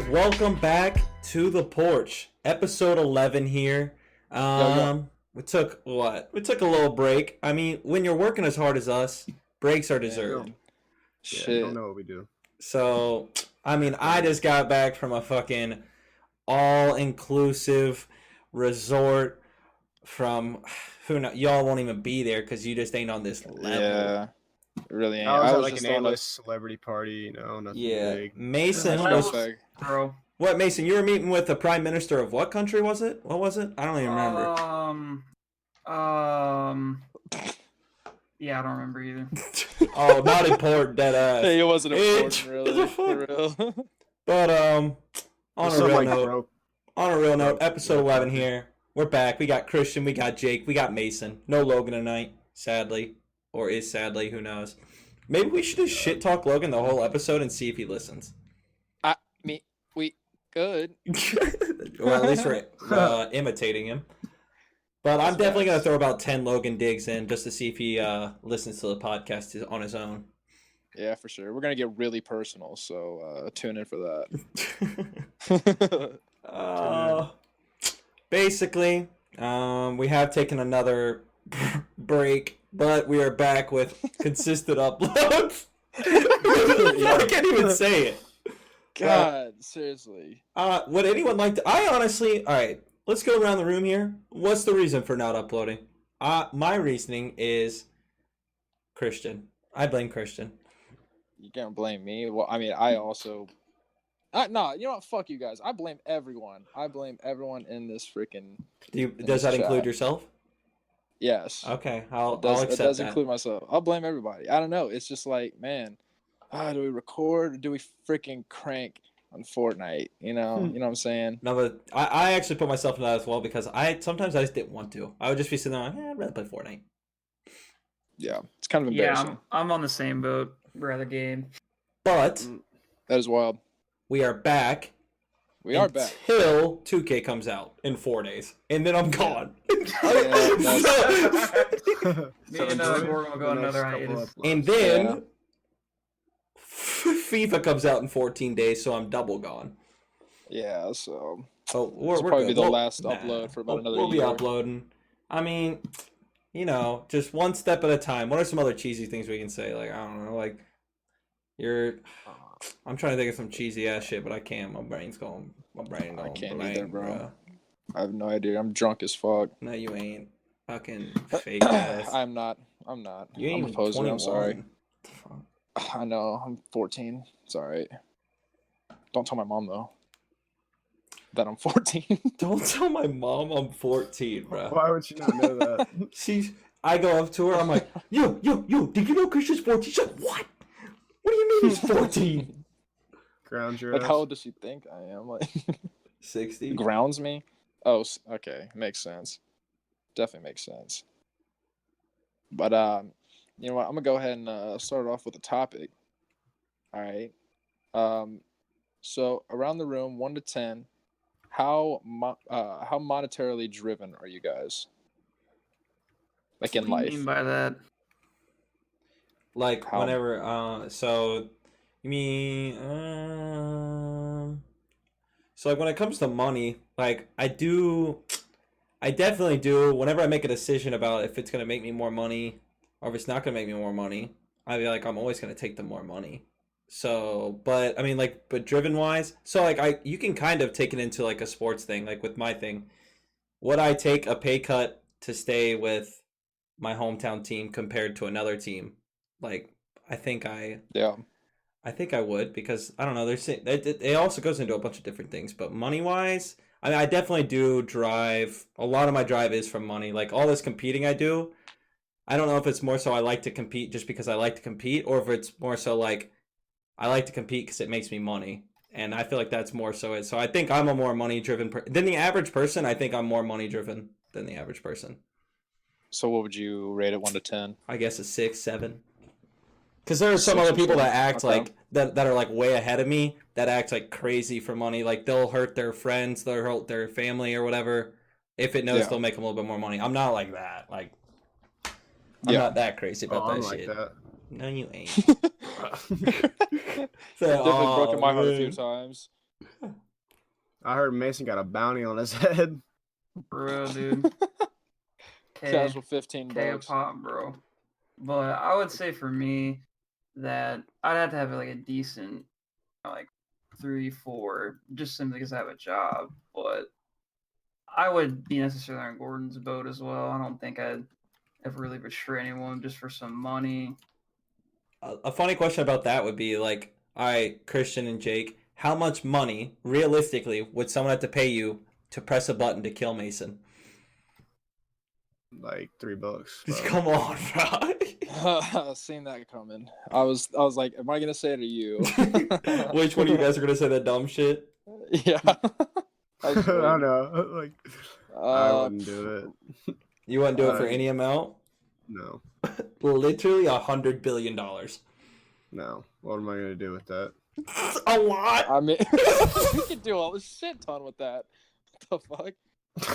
welcome back to the porch. Episode 11 here. We took a little break. I mean, when you're working as hard as us, breaks are deserved. Shit. You don't know what we do. So, I mean, I just got back from a fucking all-inclusive resort from, who knows, y'all won't even be there because you just ain't on this level. Yeah, really ain't. I was at like an A-list celebrity party, nothing big. Mason was... Bro. What, Mason, you were meeting with the Prime Minister of what country was it? What was it? I don't even remember. Yeah, I don't remember either. Oh, not important, dead ass. Hey, it wasn't important, really, for real. But, on a real note, episode 11 here. We're back. We got Christian, we got Jake, we got Mason. No Logan tonight, sadly. Or is sadly, who knows. Maybe we should just shit talk Logan the whole episode and see if he listens. We could. Well, at least we're imitating him. But I'm definitely going to throw about 10 Logan digs in just to see if he listens to the podcast on his own. Yeah, for sure. We're going to get really personal, so tune in for that. Basically, we have taken another break, but we are back with consistent uploads. I can't even say it. God, seriously. Would anyone like to... Alright, let's go around the room here. What's the reason for not uploading? My reasoning is Christian. I blame Christian. You can't blame me. Well, I mean, I also... No, you know what? Fuck you guys. I blame everyone. I blame everyone in this freaking... Does that include yourself? Yes. Okay, I'll accept that. It does include myself. I'll blame everybody. I don't know. It's just like, man... do we record or do we freaking crank on Fortnite? You know what I'm saying? No, but I actually put myself in that as well because sometimes I just didn't want to. I would just be sitting there like, I'd rather play Fortnite. Yeah, it's kind of embarrassing. Yeah, I'm on the same boat. Rather game. But that is wild. We are back. Until 2K comes out in 4 days, and then I'm gone. Me and Gordon will go another hiatus. And then FIFA comes out in 14 days, so I'm double gone. Yeah, so we'll probably be the last upload for about another year. We'll be uploading. I mean, just one step at a time. What are some other cheesy things we can say? Like, I don't know, like, I'm trying to think of some cheesy ass shit, but I can't. My brain's going. I can't either, bro. I have no idea. I'm drunk as fuck. No, you ain't. Fucking fake ass. I'm not. You ain't I'm a poser. 21. I'm sorry. I know. I'm 14. It's alright. Don't tell my mom though that I'm 14. Don't tell my mom I'm 14, bro. Why would you not know that? I go up to her. I'm like, yo. Did you know Christian's 14? She's like, what? What do you mean he's 14? Ground your Like, ass. how old does she think I am? Like 60. Grounds me? Oh, okay. Makes sense. Definitely makes sense. But you know what? I'm gonna go ahead and start off with a topic. All right. So around the room, 1 to 10, how monetarily driven are you guys? Like in life. What do you mean by that? Like how? Whenever. So you mean? So like when it comes to money, like I definitely do. Whenever I make a decision about if it's gonna make me more money. Or if it's not going to make me more money, I'd be like, I'm always going to take the more money. So, but, I mean, like, but driven-wise, so, like, you can kind of take it into, like, a sports thing, like, with my thing. Would I take a pay cut to stay with my hometown team compared to another team? Like, I think I would, because, I don't know, it also goes into a bunch of different things, but money-wise, I mean, I definitely do drive, a lot of my drive is from money. Like, all this competing I do, I don't know if it's more so I like to compete just because I like to compete, or if it's more so like I like to compete because it makes me money. And I feel like that's more so it. So I think I'm a more money-driven than the average person. I think I'm more money-driven than the average person. So what would you rate it 1 to 10? I guess a 6, 7. Because there are some other people that act like that are like way ahead of me that act like crazy for money. Like they'll hurt their friends, they'll hurt their family or whatever. If it knows they'll make them a little bit more money. I'm not like that. Like. I'm not that crazy about that shit. Like that. No, you ain't. Definitely broken my heart a few times. I heard Mason got a bounty on his head. Bro, dude. Casual $15. Pop, bro. But I would say for me that I'd have to have like a decent, like 3, 4, just simply because I have a job. But I would be necessarily on Gordon's boat as well. I don't think I'd ever really betray anyone just for some money. A funny question about that would be like, all right, Christian and Jake, how much money realistically would someone have to pay you to press a button to kill Mason? Like $3. Just come on, bro. Seen that coming. I was like, am I gonna say it or you? Which one of you guys are gonna say that dumb shit? Yeah. I don't know. Like, I wouldn't do it. You wouldn't do it for any amount? No. Literally $100 billion. No. What am I gonna do with that? A lot. I mean, we could do a shit ton with that. What the fuck?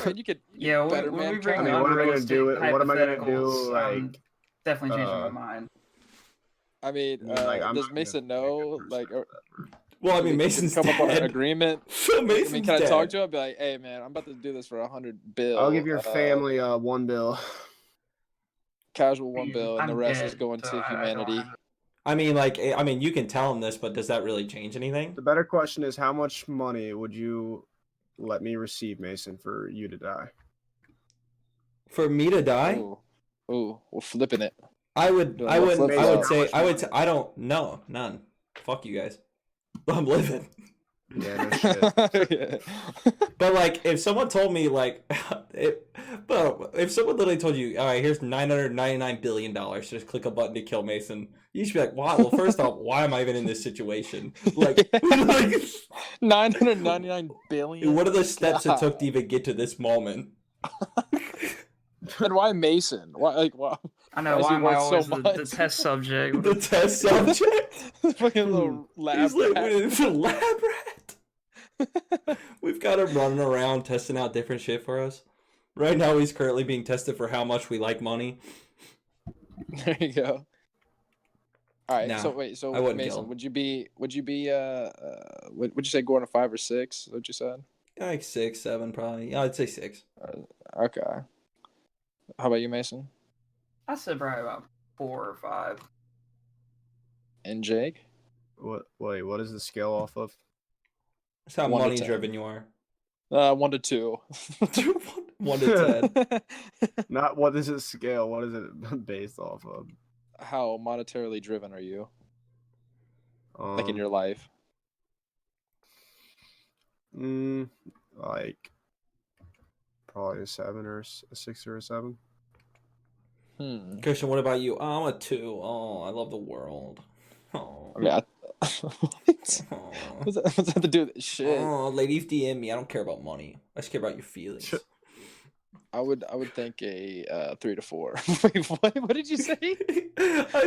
Man, you could. Yeah, better when man we bring what am I gonna do? What am I gonna do? hypotheticals, Like, definitely changing my mind. I mean, like, I'm does not Mason gonna be a know? good Like, person. Well, I mean, we Mason's can come up on an dead. agreement. So Mason's I mean, can dead. I talk to him? Be like, hey, man, I'm about to do this for $100 billion. I'll give your family $1 bill. Casual $1 billion, and the I'm rest dead, is going so to I don't humanity. have it. I mean, like, you can tell him this, but does that really change anything? The better question is, how much money would you let me receive, Mason, for you to die? For me to die? Ooh, we're flipping it. I would Doing a flip flop. I would say, I don't know, none. Fuck you guys. I'm living. Yeah, no shit. Yeah. But like, if someone told me like, if someone literally told you, all right, here's $999 billion, just click a button to kill Mason, you should be like, wow. Well, first off, why am I even in this situation? Like, like $999 billion. what are the steps it took to even get to this moment? And why Mason? Why? I know, does why he am I work so always the much? test subject? The test subject. Fucking little lab He's like, rat. it's a lab rat. We've got him running around testing out different shit for us. Right now, he's currently being tested for how much we like money. There you go. All right. Nah, So wait. So I wouldn't kill Mason, him. would you be? Would you say going to 5 or 6? What you said? Like 6, 7, probably. Yeah, I'd say 6. Okay. How about you, Mason? I said probably about 4 or 5. And Jake? Wait, what is the scale off of? That's how 1 to money 10. driven you are. 1 to 2. 1 to 10. Not what is it scale? What is it based off of? How monetarily driven are you? Like in your life? Like probably a 7 or a 6 or a 7. Christian, what about you? Oh, I'm a 2. Oh, I love the world. Oh. I mean, what's that have to do with this shit? Oh, ladies DM me. I don't care about money. I just care about your feelings. I would think a 3 to 4. Wait, what did you say?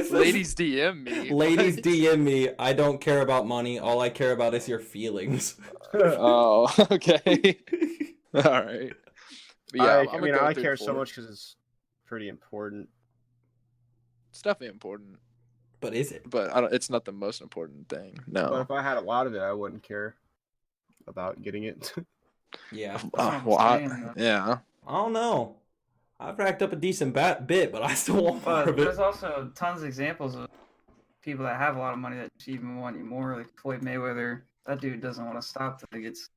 Ladies DM me. Ladies What? DM me. I don't care about money. All I care about is your feelings. Oh, okay. All right. But yeah, I mean, go I 3 to care so 4. much because it's pretty important. It's definitely important, But is it? but it's not the most important thing. But No. if I had a lot of it, I wouldn't care about getting it. Yeah. Yeah. I don't know. I've racked up a decent bit, but I still want more But of it. there's also tons of examples of people that have a lot of money that even want more. Like Floyd Mayweather, that dude doesn't want to stop till he gets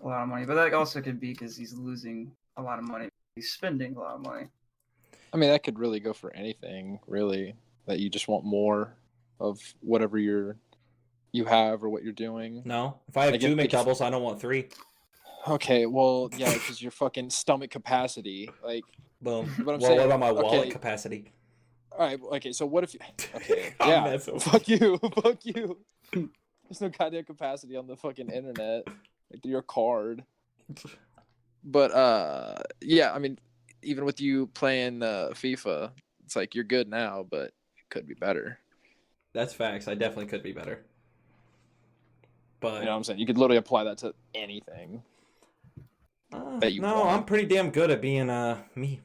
a lot of money. But that also could be because he's losing a lot of money. He's spending a lot of money. I mean, that could really go for anything, really. That you just want more of whatever you have or what you're doing. No. If I have Like, 2 if- McDoubles, I don't want 3. Okay, well, yeah, because your fucking stomach capacity, like. Boom. But I'm Well, saying, what about my wallet okay. capacity? All right. Okay. So what if you? Okay. I'm Yeah. messing with Fuck you. Fuck you. There's no goddamn capacity on the fucking internet. Like your card. But yeah. I mean, even with you playing FIFA, it's like you're good now, but it could be better. That's facts. I definitely could be better. But You know what I'm saying? You could literally apply that to anything. that you no, want. I'm pretty damn good at being me.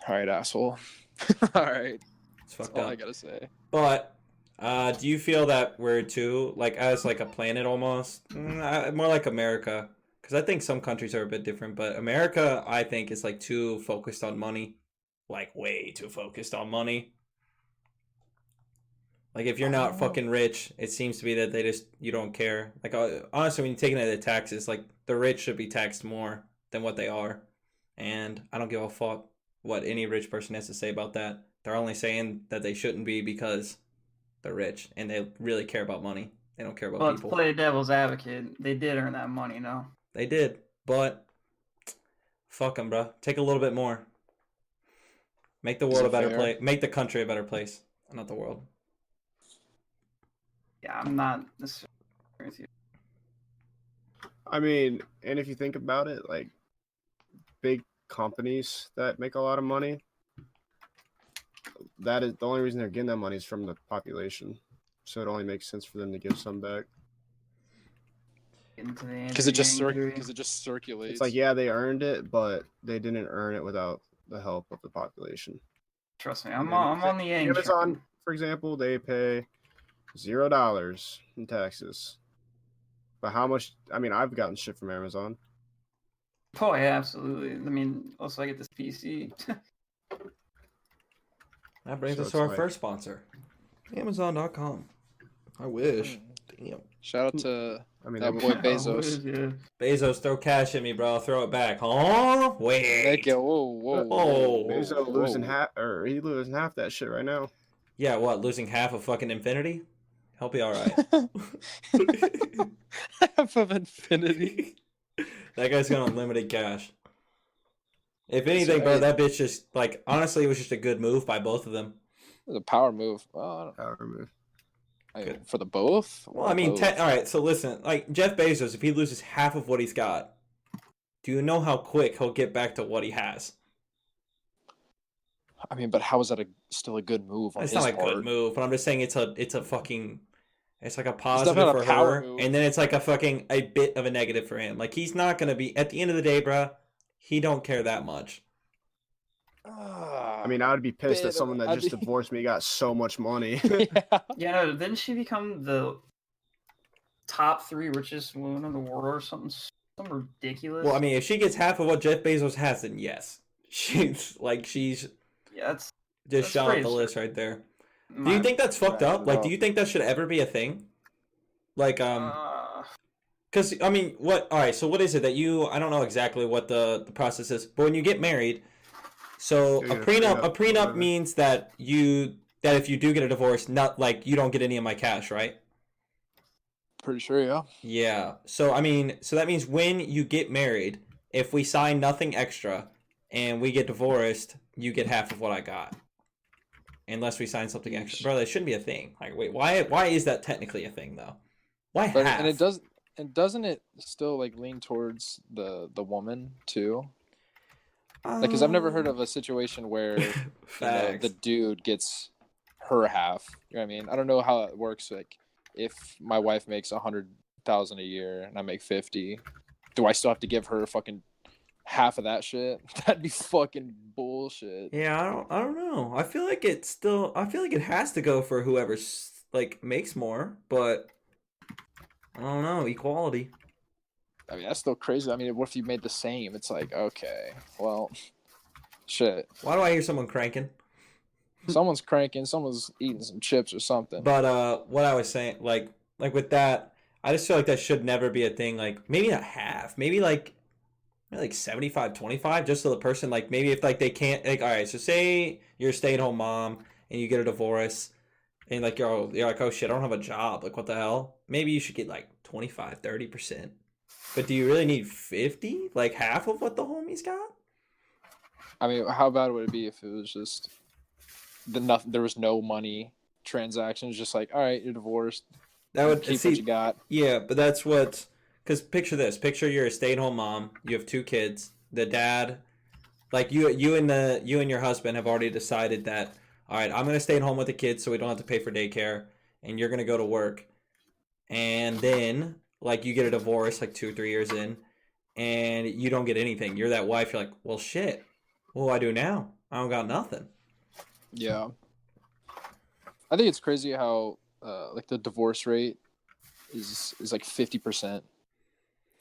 All right, asshole. All right. It's fucked That's all up. I gotta say. But Do you feel that we're too, like, as like a planet almost? More like America. Because I think some countries are a bit different, but America, I think, is like too focused on money. Like, way too focused on money. Like, if you're I not don't know. fucking rich, it seems to be that you don't care. Like, honestly, when you're taking it to taxes, like, the rich should be taxed more than what they are. And I don't give a fuck what any rich person has to say about that. They're only saying that they shouldn't be because they're rich and they really care about money. They don't care about Well, to people. play devil's advocate, they did earn that money, no? They did, but fuck them, bro. Take a little bit more. Make the Is world it a better fair? place. Make the country a better place, not the world. Yeah, I'm not necessarily with you. I mean, and if you think about it, like big companies that make a lot of money, that is the only reason they're getting that money is from the population. So it only makes sense for them to give some back. Into the Because it just Andrew Yang theory. because it just circulates. It's like, yeah, they earned it, but they didn't earn it without the help of the population. Trust me, I'm on the Yang Amazon, train. for example, they pay $0 in taxes. But how much? I mean, I've gotten shit from Amazon. Oh yeah, absolutely. I mean, also I get this PC. That brings So us it's to our like- first sponsor, Amazon.com. I wish. Damn. Shout out to I mean, that they boy won't- Bezos. Yeah. Bezos, throw cash at me, bro. Throw it back. Huh? Wait. Make it, whoa. Bezos losing half, or he losing half that shit right now. Yeah, what? Losing half of fucking infinity? He'll be all right. Half of infinity. That guy's got unlimited cash. If anything, So, bro, hey- that bitch just like honestly, it was just a good move by both of them. It was a power move. Power move. Good. For the both? Well, I mean, Both. all right. So listen, like Jeff Bezos, if he loses half of what he's got, do you know how quick he'll get back to what he has? I mean, but how is that still a good move on It's his not a part? good move, but I'm just saying it's a fucking, it's like a definitely positive not a for power her, move. and then it's like a bit of a negative for him. Like he's not gonna be at the end of the day, bro. He don't care that much. I mean, I would be pissed that someone that I'd just be- divorced me got so much money. yeah. Yeah, no, didn't she become the top 3 richest woman in the world or something? Something ridiculous. Well, I mean, if she gets half of what Jeff Bezos has, then yes, she's yeah, that's just shot off pretty the absurd. list right there. Do my- you think that's fucked Right, up? Like, no. do you think that should ever be a thing? Like, because I mean, what? All right, so what is it that you? I don't know exactly what the process is, but when you get married, so Yeah, a prenup whatever. means that if you do get a divorce, not like you don't get any of my cash, right? Pretty sure, yeah. Yeah. So I mean, so that means when you get married, if we sign nothing extra and we get divorced, you get half of what I got. Unless we sign something extra. Bro, that shouldn't be a thing. Like, wait, why is that technically a thing though? Why But half? and it does, and doesn't it still like lean towards the woman too? Like, because I've never heard of a situation where you know, Facts. the dude gets her half. You know what I mean? I don't know how it works. Like, if my wife makes 100,000 a year and I make 50, do I still have to give her fucking half of that shit? That'd be fucking bullshit. Yeah, I don't know. I feel like it has to go for whoever like makes more, but I don't know, equality. I mean, that's still crazy. I mean, what if you made the same? It's like, okay, well, shit. Why do I hear someone cranking? Someone's cranking, someone's eating some chips or something. But what I was saying, like with that, I just feel like that should never be a thing. Like maybe not half, maybe like 75-25, just so the person like maybe if like they can't like all right. So say you're a stay-at-home mom and you get a divorce, and like you're like, oh shit, I don't have a job. Like what the hell? Maybe you should get like 25-30%. But do you really need 50? Like half of what the homies got? I mean, how bad would it be if it was just there was no money transactions? Just like, all right, you're divorced. That would Keep what you got. Yeah, but that's what. Because picture this. Picture you're a stay-at-home mom. You have 2 kids. The dad, like you and your husband have already decided that. All right, I'm gonna stay at home with the kids so we don't have to pay for daycare, and you're gonna go to work. And then, like, you get a divorce like 2 or 3 years in, and you don't get anything. You're that wife. You're like, well, shit. What do I do now? I don't got nothing. Yeah. I think it's crazy how like the divorce rate is like 50%.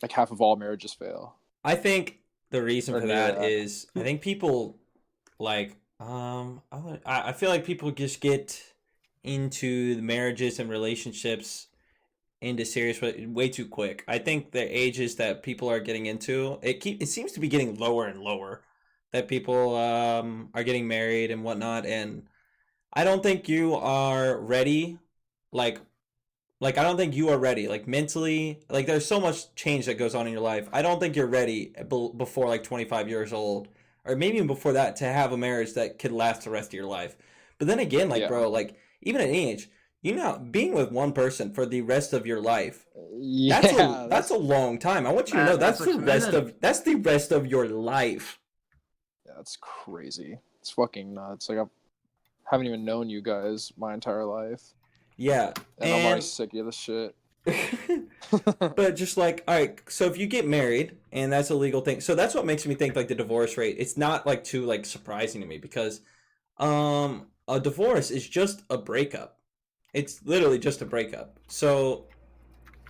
Like half of all marriages fail. I think the reason Or for near that that. is I think people like I feel like people just get into the marriages and relationships into serious way too quick. I think the ages that people are getting into it seems to be getting lower and lower that people are getting married and whatnot, and I don't think you are ready like I don't think you are ready like mentally, like there's so much change that goes on in your life. I don't think you're ready before like 25 years old or maybe even before that to have a marriage that could last the rest of your life. But then again, like Yeah. bro, like even at age, being with one person for the rest of your life, Yeah, that's a long time. I want you to know That's a commitment. that's the rest of your life. that's crazy. It's fucking nuts. Like I haven't even known you guys my entire life, Yeah. and I'm already sick of this shit. But just like, all right, so if you get married and that's a legal thing, so that's what makes me think like the divorce rate, it's not like too like surprising to me because a divorce is just a breakup. It's literally just a breakup. So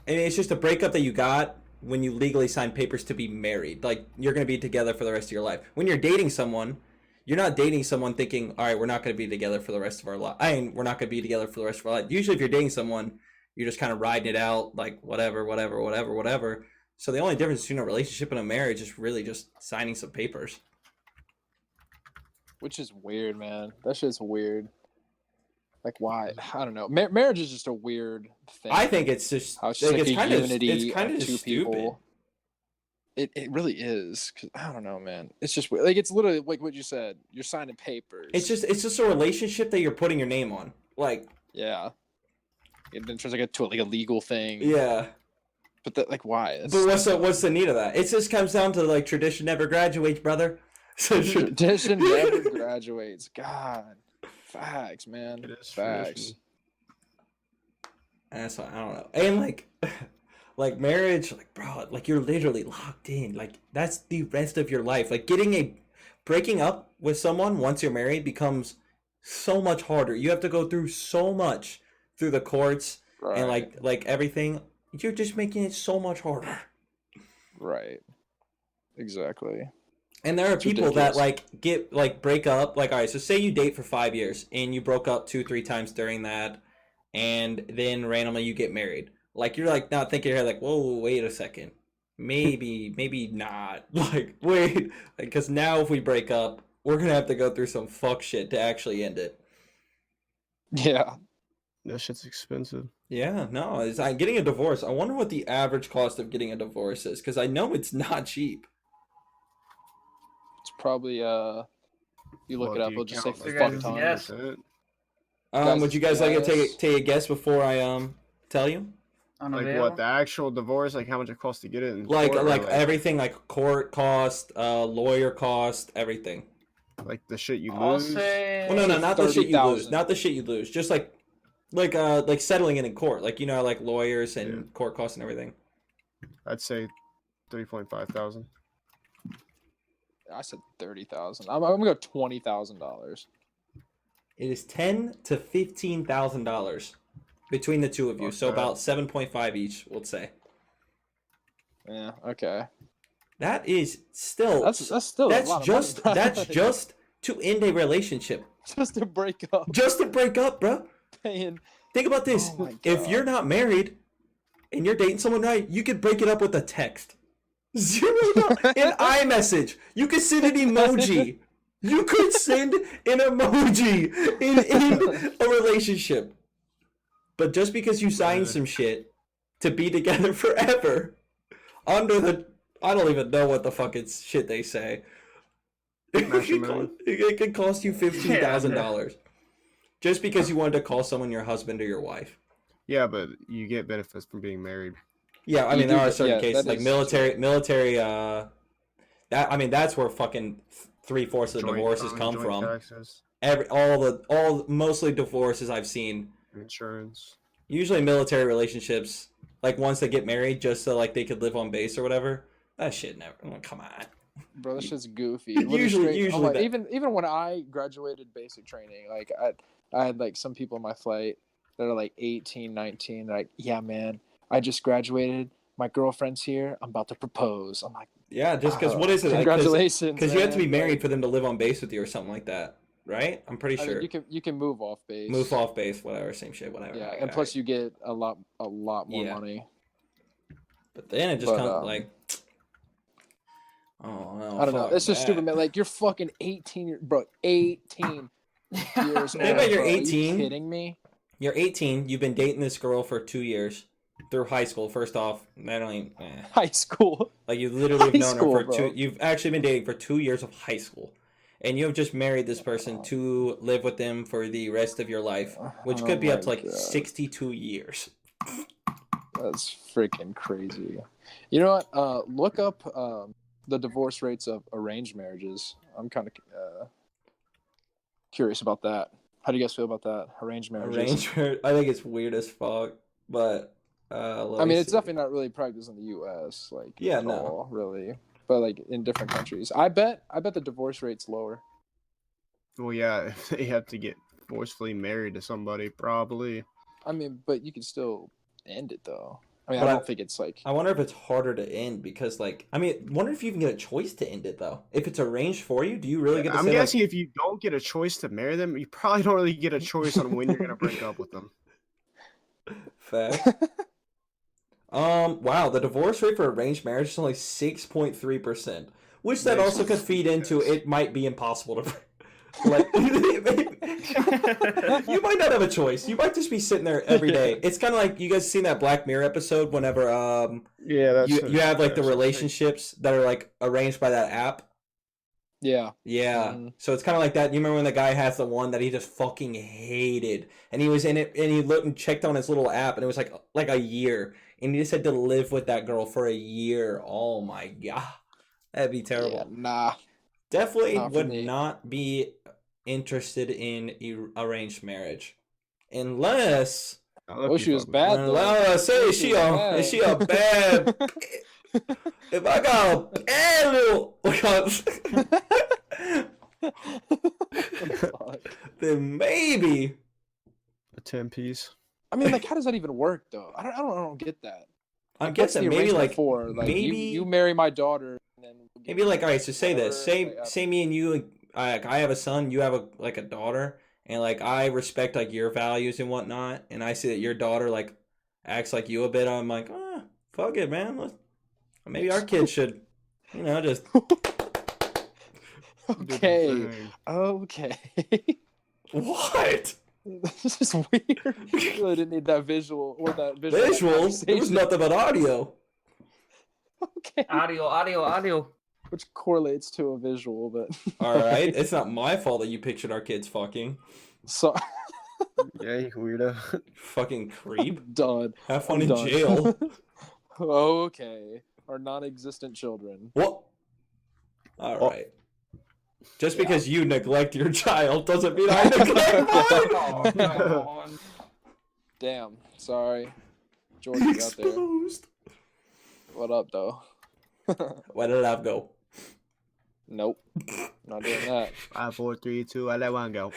and it's just a breakup that you got when you legally sign papers to be married. Like you're going to be together for the rest of your life. When you're dating someone, you're not dating someone thinking, all right, we're not going to be together for the rest of our life. We're not going to be together for the rest of our life. Usually, if you're dating someone, you're just kind of riding it out, like whatever. So the only difference between a relationship and a marriage is really just signing some papers. Which is weird, man. That shit's weird. Like, why? I don't know. Marriage is just a weird thing. I think it's just How it's just like it's a kind of unity of just two stupid. people. It really is. 'Cause I don't know, man. It's just like it's literally like what you said. You're signing papers. It's just a relationship that you're putting your name on. Like yeah. It then turns like to like a legal thing. yeah. But that like why? But what's the need of that? It just comes down to like tradition never graduates, brother. So tradition never graduates. God, facts, man. It is Facts. tradition. That's what, I don't know. And like marriage, like bro, like you're literally locked in. Like that's the rest of your life. Like breaking up with someone once you're married becomes so much harder. You have to go through so much through the courts and like everything. You're just making it so much harder. Right. Exactly. And there are It's people ridiculous. that break up. Like, all right, so say you date for 5 years and you broke up 2-3 times during that, and then randomly you get married. Like you're like not thinking here like, whoa, wait a second, maybe not. Like wait, because now if we break up, we're gonna have to go through some fuck shit to actually end it. Yeah. That shit's expensive. Yeah, no, it's like getting a divorce. I wonder what the average cost of getting a divorce is, because I know it's not cheap. It's probably you look it up, it'll just say like, fuck guys' tons. guess? Would you guys like to take a guess before I tell you? Like Unavailable? what, the actual divorce, like how much it costs to get it in Like court, or like everything, like court cost, lawyer cost, everything. like the shit you I'll lose. say. Well, no, not the shit you lose. 30,000. Not the shit you lose. Just like settling it in court. Like like lawyers and court costs and everything. I'd say 3.5 thousand. I said 30,000. I'm gonna go $20,000. It is $10,000 to $15,000 between the two of you. So Okay. about 7.5 each, we'll say. Yeah. Okay. That is still That's still a lot of money. that's just to end a relationship. just to break up. Just to break up, bro. Paying. Think about this. Oh my If God. you're not married and you're dating someone right, you could break it up with a text. $0 an iMessage. You could send an emoji. You could send an emoji in a relationship. But just because you signed some shit to be together forever under the I don't even know what the fucking shit they say. It could cost you $15,000 just because you wanted to call someone your husband or your wife. Yeah, but you get benefits from being married. Yeah, I You mean there do are get- certain yeah, cases that like is military. That's where fucking 3/4 of the divorces come joint from. taxes, Mostly divorces I've seen. insurance. Usually military relationships, like once they get married, just so like they could live on base or whatever. That shit never. Come on. Bro, that shit's goofy. Usually like, that- even when I graduated basic training, like I had like some people in my flight that are like 18, 19. They're like, yeah, man, I just graduated. My girlfriend's here. I'm about to propose. I'm like, Yeah, just because what is it? Congratulations, Because you have to be man. married Like, for them to live on base with you or something like that, right? I'm pretty I sure. mean, you can move off base. Move off base, whatever, same shit, whatever. Yeah, Alright, and plus alright. you get a lot more Yeah. money. But then it just But, comes like, oh no, I don't know. fuck It's just stupid, that. man. Like you're fucking 18, bro. 18 years Think old. about you're Bro. Are you 18. kidding me? You're 18. You've been dating this girl for 2 years through high school. First off, I don't even, High school. like you literally have High known school, her for bro. 2. You've actually been dating for 2 years of high school, and you have just married this person to live with them for the rest of your life, which could be up to like 62 years. That's freaking crazy. You know what? Look up the divorce rates of arranged marriages. I'm kind of curious about that. How do you guys feel about that? Arranged marriages. Arrangement. I think it's weird as fuck, but I mean, it's definitely not really practiced in the U.S. Like, Yeah, at no. all, really. But like in different countries, I bet the divorce rate's lower. Well, yeah, if they have to get forcefully married to somebody, probably. I mean, but you can still end it though. I mean, But I don't think it's like. I wonder if it's harder to end because, like, I mean, wonder if you even get a choice to end it though. If it's arranged for you, do you really get to I'm say, guessing if you don't get a choice to marry them, you probably don't really get a choice on when you're gonna break up with them. Fact. Wow, the divorce rate for arranged marriage is only 6.3%, which that also could feed into it might be impossible to. Like, you might not have a choice. You might just be sitting there every day. It's kind of like you guys seen that Black Mirror episode whenever Yeah, that's you have like the relationships that are like arranged by that app. Yeah. Yeah. So it's kind of like that. You remember when the guy has the one that he just fucking hated, and he was in it, and he looked and checked on his little app, and it was like a year, and he just had to live with that girl for a year. Oh my god, that'd be terrible. Yeah, nah. Definitely Not for would me. not be interested in arranged marriage, unless. Oh, she was bad though. Unless is she a bad? If I got a bad little, then maybe a 10-piece. I mean, like, how does that even work though? I don't get that. I'm Like, what's guessing the maybe arrangement like for? Like, maybe you marry my daughter, and then we'll maybe like all right. So say this. whatever, Say me and you. Like I have a son. You have a daughter, and like I respect like your values and whatnot, and I see that your daughter like acts like you a bit. I'm like, fuck it, man. Maybe our kids should, just. Okay. What? This is weird. I really didn't need that visual or that visual. Visual? It was nothing but audio. Okay. Audio. Which correlates to a visual, but. All right, it's not my fault that you pictured our kids fucking. So. Yeah, you weirdo. Fucking creep. Done. Have fun in jail. Okay. Our non-existent children. What? All right. Just because you neglect your child doesn't mean I neglect mine. Oh, come on. Damn. Sorry. George out there. Exposed. What up, though? Where did I go? Nope. Not doing that. 5, 4, 3, 2. I let one go.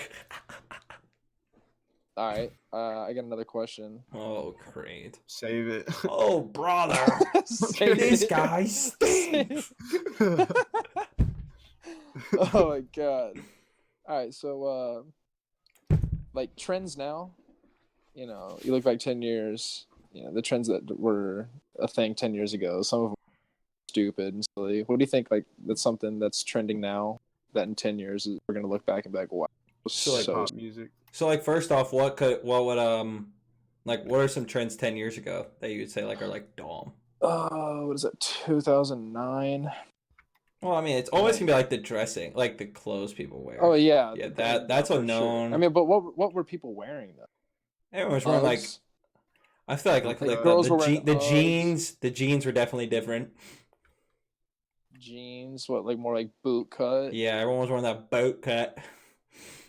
All right. I got another question. Oh, great. Save it. Oh, brother. Save This it. guy stinks. Oh my god. All right, so like trends now, you look back 10 years, the trends that were a thing 10 years ago, some of them were stupid and silly. What do you think, like, that's something that's trending now that in 10 years we're going to look back and be like, wow, it was So like pop music. So, like, first off, what are some trends 10 years ago that you would say, like, are, like, dumb? What is it, 2009? Well, I mean, it's always going to be, like, the dressing, like, the clothes people wear. Oh, yeah. Yeah, that's unknown. Sure. I mean, but what were people wearing, though? Everyone was wearing, like, Uggs? I feel like girls were wearing the Uggs. jeans were definitely different. Jeans, what, like more like boot cut? Yeah, everyone was wearing that boat cut.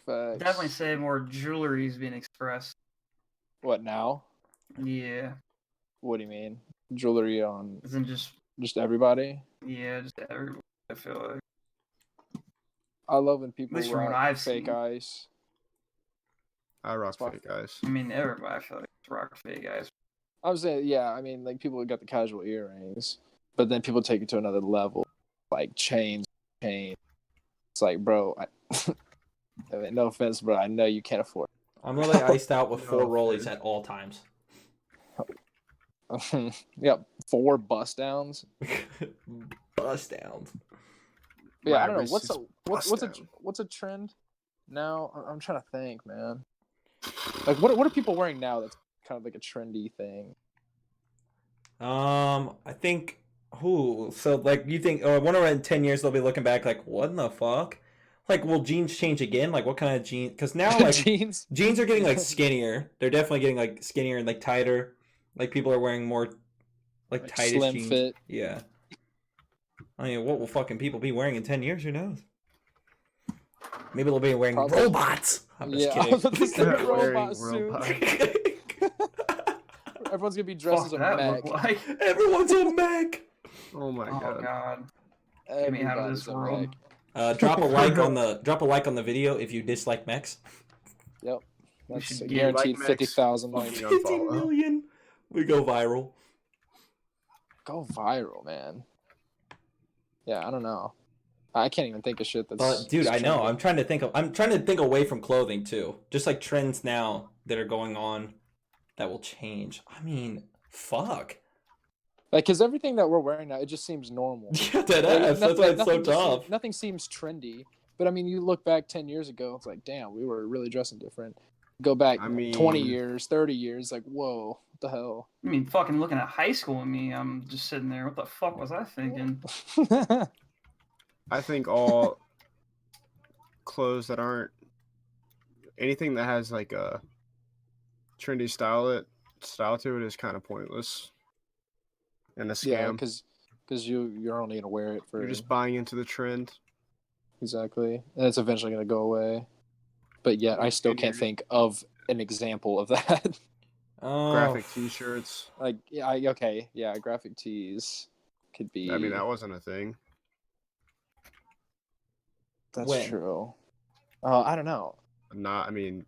Facts. Definitely say more jewelry is being expressed. What now? Yeah. What do you mean? Jewelry on Isn't just everybody? just everybody, I feel like. I love when people At least from wear what I've fake seen. ice. I rock Fuck. fake eyes. I mean, everybody I feel like rock fake eyes. I was saying, yeah. I mean, like people got the casual earrings, but then people take it to another level, like chains. It's like, bro, I mean, no offense, bro. I know you can't afford. I'm literally iced out with No 4 rollies offense. at all times. Yep, 4 bust downs. Bust downs. Yeah, My I don't know wrist what's is bust down. what's a trend now. I'm trying to think, man. Like, what are people wearing now? That's kind of like a trendy thing. I think who? So like you think? Oh, I wonder in 10 years they'll be looking back like, what in the fuck? Like, will jeans change again? Like, what kind of jeans? Because now like Jeans. jeans are getting like skinnier. They're definitely getting like skinnier and like tighter. Like people are wearing more like tightish slim jeans. fit. Yeah. I mean, what will fucking people be wearing in 10 years? Who knows? Maybe they'll be wearing Probably- robots. I'm just Yeah, I was about to say kidding. robot Wearing robots. suits. Everyone's gonna be dressed Fuck as a that mech. look like. Everyone's a mech. Oh my Oh god. god. Get me out of Everybody's this a world. mech. Drop a like on the video if you dislike mechs. Yep, We that's should a get, guaranteed like, 50,000 Fuck likes. you. 50 Unfollow. million. We go viral. Go viral, man. Yeah, I don't know. I can't even think of shit that's. But dude, that's I know. trending. I'm trying to think away from clothing too. Just like trends now that are going on that will change. I mean, fuck. Like, cause everything that we're wearing now, it just seems normal. Yeah, that Like, ass. That's why it's so nothing just tough. nothing seems trendy. But I mean, you look back 10 years ago, it's like, damn, we were really dressing different. Go back I mean- 20 years, 30 years, like, whoa, what the hell? I mean, fucking looking at high school and me, I'm just sitting there. What the fuck was I thinking? I think all clothes that aren't anything that has like a trendy style to it is kind of pointless and a Yeah, scam. because you're only gonna wear it for You're just buying into the trend. exactly, and it's eventually gonna go away. But yet, I still can't think of an example of that. Oh, Graphic T-shirts. Like, yeah, yeah, graphic tees could be. I mean, that wasn't a thing. That's When? true. I don't know. Not. I mean,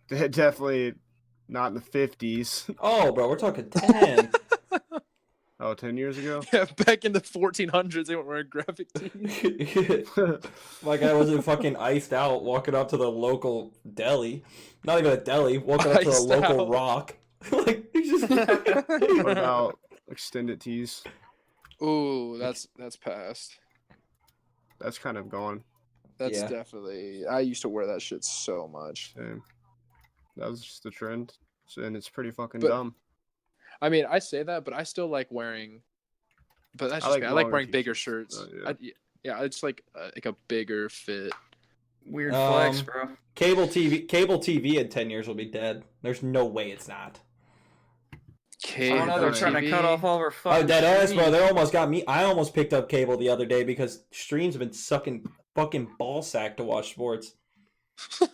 definitely not in the 50s. Oh, bro, we're talking 10. Oh, 10 years ago. Yeah, back in the 1400s, they weren't wearing graphic tees. Like I wasn't fucking iced out walking up to the local deli. Not even a deli, walking up to the Iced local out. rock. Like you just What about extended tees? Ooh, that's past. That's kind of gone. That's Yeah. definitely. I used to wear that shit so much. Same. That was just the trend, and it's pretty fucking But- dumb. I mean, I say that, but I still like wearing. But that's I just like me. I like longer wearing bigger t-shirts, shirts. yeah. Yeah, it's like a bigger fit. Weird flex, Um, bro. cable TV in 10 years will be dead. There's no way it's not. Oh no, they're trying to cut off all our fucking. Oh, dead ass, bro. streams. They almost got me. I almost picked up cable the other day because streams have been sucking fucking ball sack to watch sports. So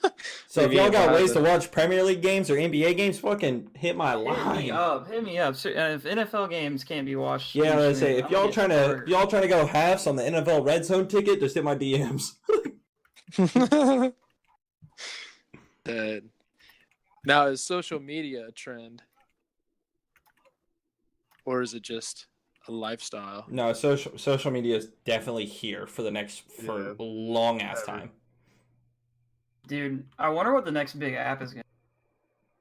if Maybe y'all we'll got have ways to to- watch Premier League games or NBA games, fucking hit my Hit me line. up, hit me up. So, if NFL games can't be watched, Yeah, on let's say stream, if y'all I'm trying gonna to get if y'all trying to go halves on the NFL Red Zone ticket, just hit my DMs. Dead. Now, is social media a trend, or is it just a lifestyle? No, social media is definitely here for the next Yeah, a long ass ever. time. Dude, I wonder what the next big app is gonna.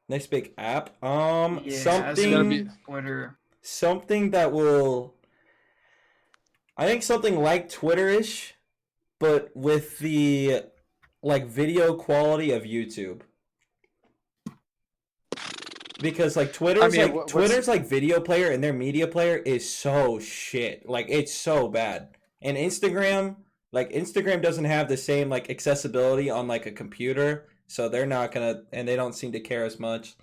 Next big app, Yeah, it's gonna something be Twitter. something that will. I think something like Twitter-ish, but with the like video quality of YouTube. Because like Twitter's mean, like what's- Twitter's like video player and their media player is so shit. Like it's so bad. And Instagram doesn't have the same like accessibility on like a computer, so they're not gonna and they don't seem to care as much.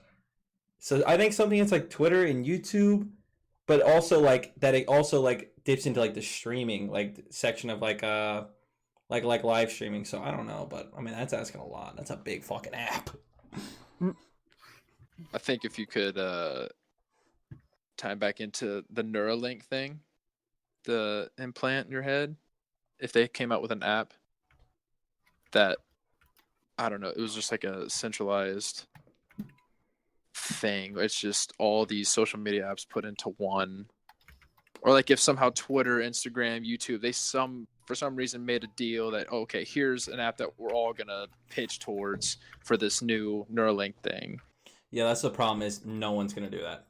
So I think something that's like Twitter and YouTube, but also like that it also like dips into like the streaming like section of like live streaming. So I don't know, but I mean that's asking a lot. That's a big fucking app. I think if you could tie back into the Neuralink thing, the implant in your head, if they came out with an app that I don't know. It was just like a centralized thing. It's just all these social media apps put into one. Or like if somehow Twitter, Instagram, YouTube, for some reason made a deal that okay, here's an app that we're all gonna pitch towards for this new Neuralink thing. Yeah, that's the problem. Is no one's gonna do that.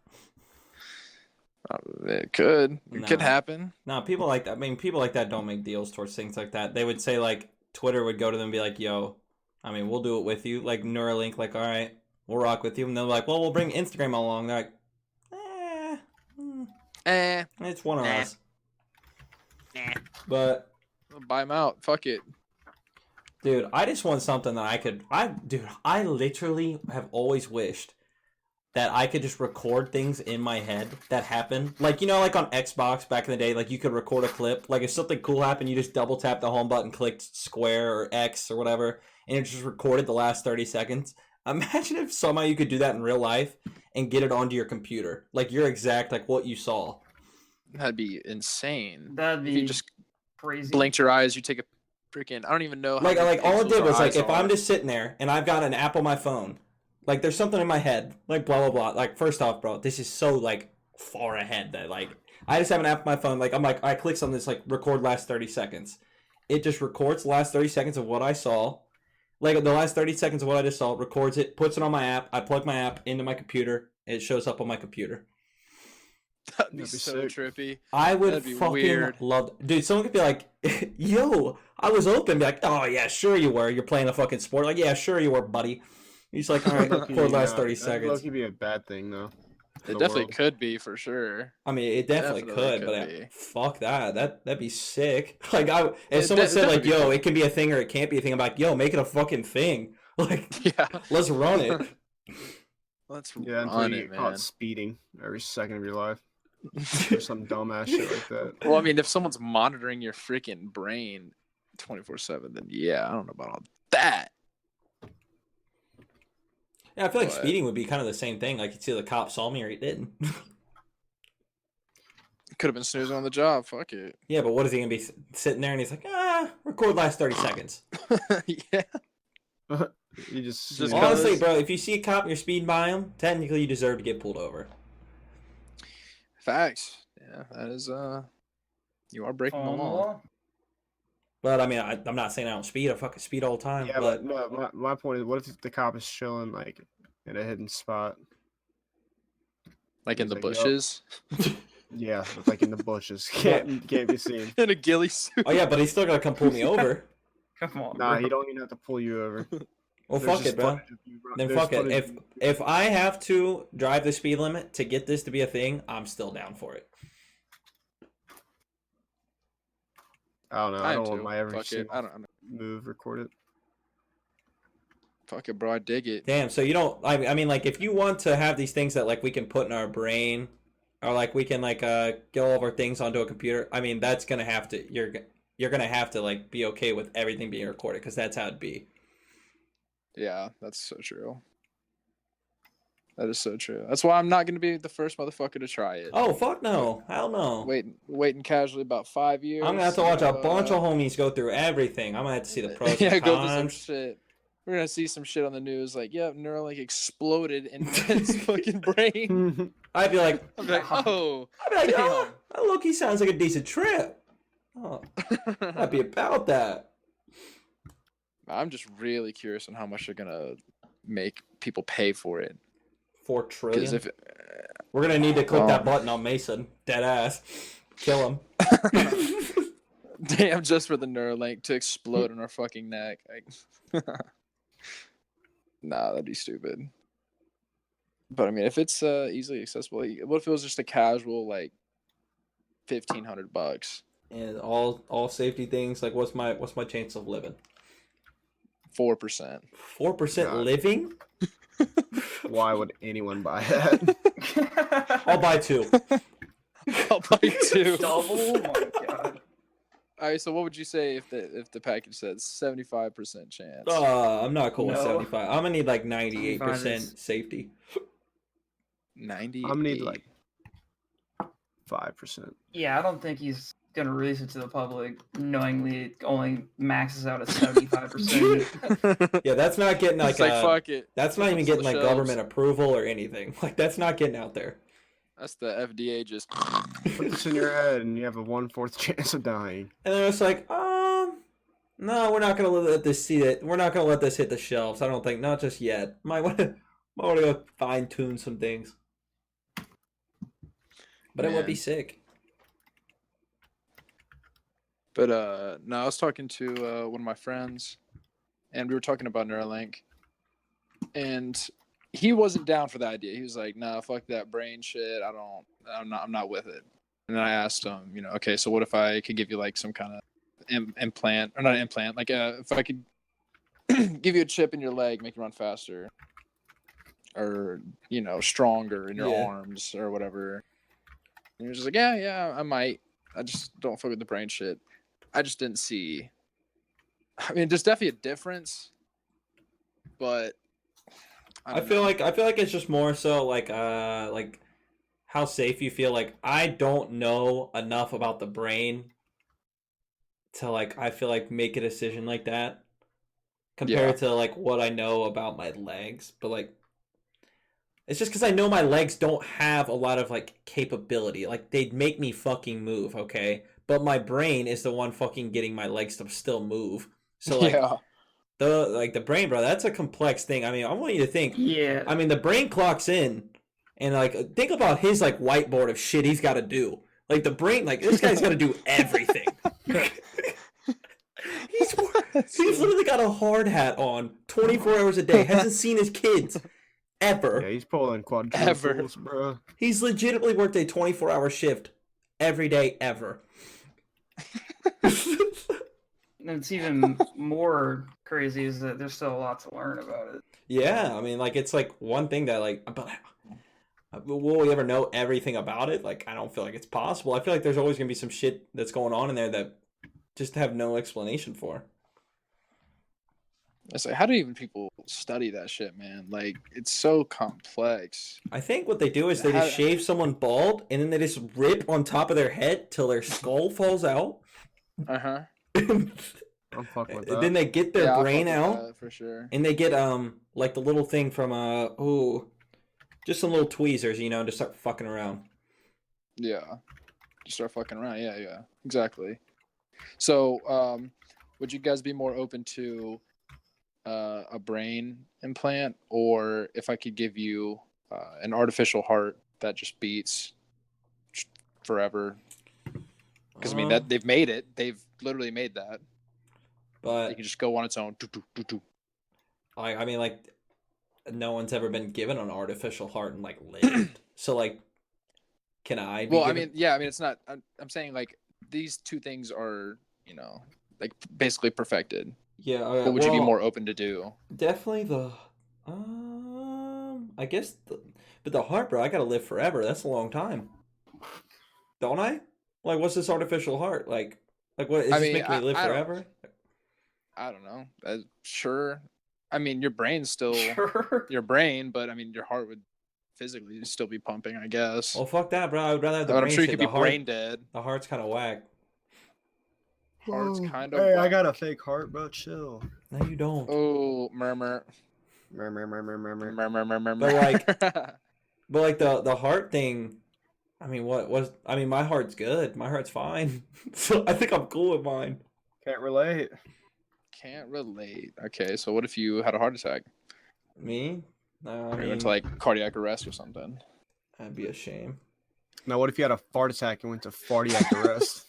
It could No. happen. No, people like that. I mean, people like that don't make deals towards things like that. They would say like Twitter would go to them and be like, "Yo, I mean, we'll do it with you." Like Neuralink, like, all right, we'll rock with you. And they're like, "Well, we'll bring Instagram along." They're like, it's one of us." But I'll buy them out. Fuck it. dude, I just want something that I literally have always wished that I could just record things in my head that happen. Like, you know, like on Xbox back in the day, like you could record a clip. Like if something cool happened, you just double tap the home button, clicked square or X or whatever, and it just recorded the last 30 seconds. Imagine if somehow you could do that in real life and get it onto your computer. Like your exact, like what you saw. That'd be insane. That'd If you be just crazy. blinked your eyes, you take a freaking. I don't even know. How Like many all it pixels did was our like eyes if I'm are. just sitting there and I've got an app on my phone, like there's something in my head, like blah blah blah. Like first off, bro, this is so like far ahead that like I just have an app on my phone. Like I click something that's like record last 30 seconds. It just records the last 30 seconds of what I saw. Like the last 30 seconds of what I just saw, records it, puts it on my app. I plug my app into my computer. It shows up on my computer. That'd be That'd be so sick. trippy. I would That'd be fucking weird. love. Dude, someone could be like, "Yo, I was open." Be like, "Oh yeah, sure you were. You're playing a fucking sport." Like, "Yeah, sure you were, buddy." He's like, "All right, record last 30 That'd seconds." be a bad thing though. It the definitely world. could be for sure. I mean, it definitely could, but be. fuck that. That'd be sick. Like, if It someone de- said like, definitely "Yo, could. it can be a thing or it can't be a thing," I'm like, "Yo, make it a fucking thing." Like, Yeah. let's run it. Let's Yeah, until run you it, get caught man. speeding every second of your life or some dumbass shit like that. Well, I mean, if someone's monitoring your freaking brain 24/7, then yeah, I don't know about all that. Yeah, I feel like But- speeding would be kind of the same thing. Like, you'd see the cop saw me or he didn't. Could have been snoozing on the job. Fuck it. Yeah, but what is he gonna be sitting there and he's like, record last 30 seconds. Yeah. You just Just Honestly, because- bro, if you see a cop and you're speeding by him, technically you deserve to get pulled over. Facts. Yeah, that is you are breaking the Follow the law. law. But I mean, I'm not saying I don't speed. I fucking speed all the time. yeah, but but no, my point is, what if the cop is chilling like in a hidden spot? Like in He's the like, "Yup." bushes. Yeah, like in the bushes, can't be seen. In a ghillie suit. oh yeah, but he's still gonna come pull me over. Come on. Nah, bro. he don't even have to pull you over. Well, There's fuck just it, bro. footage of you run- Then there's fuck it. footage If of you- if I have to drive the speed limit to get this to be a thing, I'm still down for it. I don't know. I I am don't want too. my every Fuck it. single I don't know. move recorded. Fuck it, bro. I dig it. Damn. So you don't. I mean, like, if you want to have these things that like we can put in our brain, or like we can like get all of our things onto a computer. I mean, that's gonna have to. You're gonna have to like be okay with everything being recorded because that's how it'd be. Yeah, that's so true. That is so true. That's why I'm not gonna be the first motherfucker to try it. Oh fuck no! Hell no! Waiting casually about 5 years. I'm gonna have to watch a uh, bunch of homies go through everything. I'm gonna have to see the pros yeah, and go through some cons. shit. We're gonna see some shit on the news like, yep, Neuralink exploded in Ben's fucking brain. I'd be like, I'm like, oh, that damn. low-key sounds like a decent trip. Oh, I'd be about that. I'm just really curious on how much they're gonna make people pay for it. 4 Because trillion. if We're gonna need to click Oh. that button on Mason. Dead ass. Kill him. damn, just for the Neuralink to explode in our fucking neck. Like, nah, that'd be stupid. But I mean, if it's easily accessible, what if it was just a casual like $1,500? And all safety things. Like, what's my chance of living? 4%. 4% God. living? Why would anyone buy that? I'll buy 2. I'll buy 2. Double? Oh my god. All right, so what would you say if the package said 75% chance? I'm not cool with No. 75. I'm gonna need like 98% 75 is- safety. 90. I'm gonna need like 5%. Yeah, I don't think he's gonna release it to the public, knowingly it only maxes out at 75%. Yeah, that's not getting like It's like fuck it. that's not even It's on getting the like shelves. government approval or anything. Like that's not getting out there. That's the FDA just. Put this in your head, and you have a 1/4 chance of dying. And then it's like, no, we're not gonna let this see it. We're not gonna let this hit the shelves. I don't think, not just yet. Might want to go fine tune some things. But it would be Man. sick. But no, I was talking to one of my friends, and we were talking about Neuralink, and he wasn't down for the idea. He was like, "Nah, fuck that brain shit. I'm not with it." And then I asked him, okay, so what if I could give you like some kind of implant, or not an implant, like if I could give you a chip in your leg, make you run faster, or stronger in your Yeah. arms or whatever. And he was just like, yeah, I might. I just don't fuck with the brain shit. I just didn't see. I mean, there's definitely a difference, but I don't feel know. like it's just more so like how safe you feel. Like I don't know enough about the brain to like I feel like make a decision like that compared to like what I know about my legs. But like it's just because I know my legs don't have a lot of like capability. Like they'd make me fucking move, okay? But my brain is the one fucking getting my legs to still move. So like yeah, the brain, bro, that's a complex thing. I mean, I want you to think. Yeah. I mean, the brain clocks in, and like think about his like whiteboard of shit he's got to do. Like the brain, like this guy's got to do everything. he's literally got a hard hat on 24 hours a day. Hasn't seen his kids ever. Yeah, he's pulling quadruples, bro. He's legitimately worked a 24-hour shift every day ever. And it's even more crazy is that there's still a lot to learn about it. Yeah, I mean, like it's like one thing that like, but will we ever know everything about it? Like, I don't feel like it's possible. I feel like there's always gonna be some shit that's going on in there that just have no explanation for. it's like, how do even people study that shit, man? Like, it's so complex. I think what they do is they just shave someone bald and then they just rip on top of their head till their skull falls out. Uh-huh. I'm fucking with that. Then they get their I'll brain fuck with out that for sure. and they get like the little thing from just some little tweezers, to start fucking around. Yeah, just start fucking around. Yeah, exactly. So, would you guys be more open to a brain implant, or if I could give you an artificial heart that just beats forever? Because I mean that they've made it. They've literally made that. But It can just go on its own. I mean, like, no one's ever been given an artificial heart and like lived. So like, can I? Be Well, given... I mean, yeah. I mean, it's not. I'm saying like these two things are, like basically perfected. Yeah. What would you be more open to do? Definitely the. I guess but the heart, bro. I gotta live forever. That's a long time. Don't I? Like, what's this artificial heart? Like what? Is this making me live forever? I don't know. Sure. I mean, your brain's still Sure. your brain, but I mean, your heart would physically still be pumping, I guess. Well, fuck that, bro. I would rather have the But brain I'm sure you shit. could be The heart, brain dead. The heart's kind of whack. Heart's kind of. Hey, I whack. got a fake heart, bro. Chill. No, you don't. Oh, murmur. Murmur. But like the heart thing. I mean, my heart's good. My heart's fine. So I think I'm cool with mine. Can't relate. Can't relate. Okay, so what if you had a heart attack? Me? No, I Or you mean, went to like cardiac arrest or something? that'd be a shame. Now, what if you had a fart attack and went to cardiac arrest?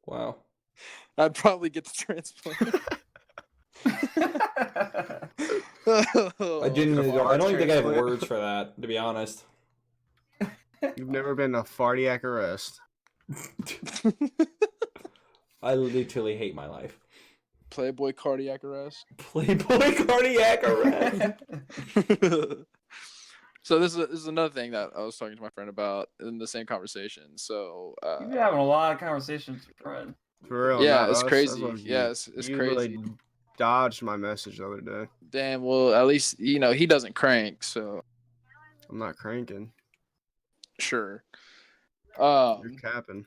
Wow. I'd probably get the transplant. I genuinely don't. I don't even think I have transplant. words for that, to be honest. You've never been to cardiac arrest. I literally hate my life. Playboy cardiac arrest. Playboy cardiac arrest. So this is another thing that I was talking to my friend about in the same conversation. So You've been having a lot of conversations with your friend. For real. yeah, not it's us. crazy. That was you. Yeah, it's You crazy. really dodged my message the other day. Damn. Well, at least he doesn't crank. So I'm not cranking. sure. You're capping.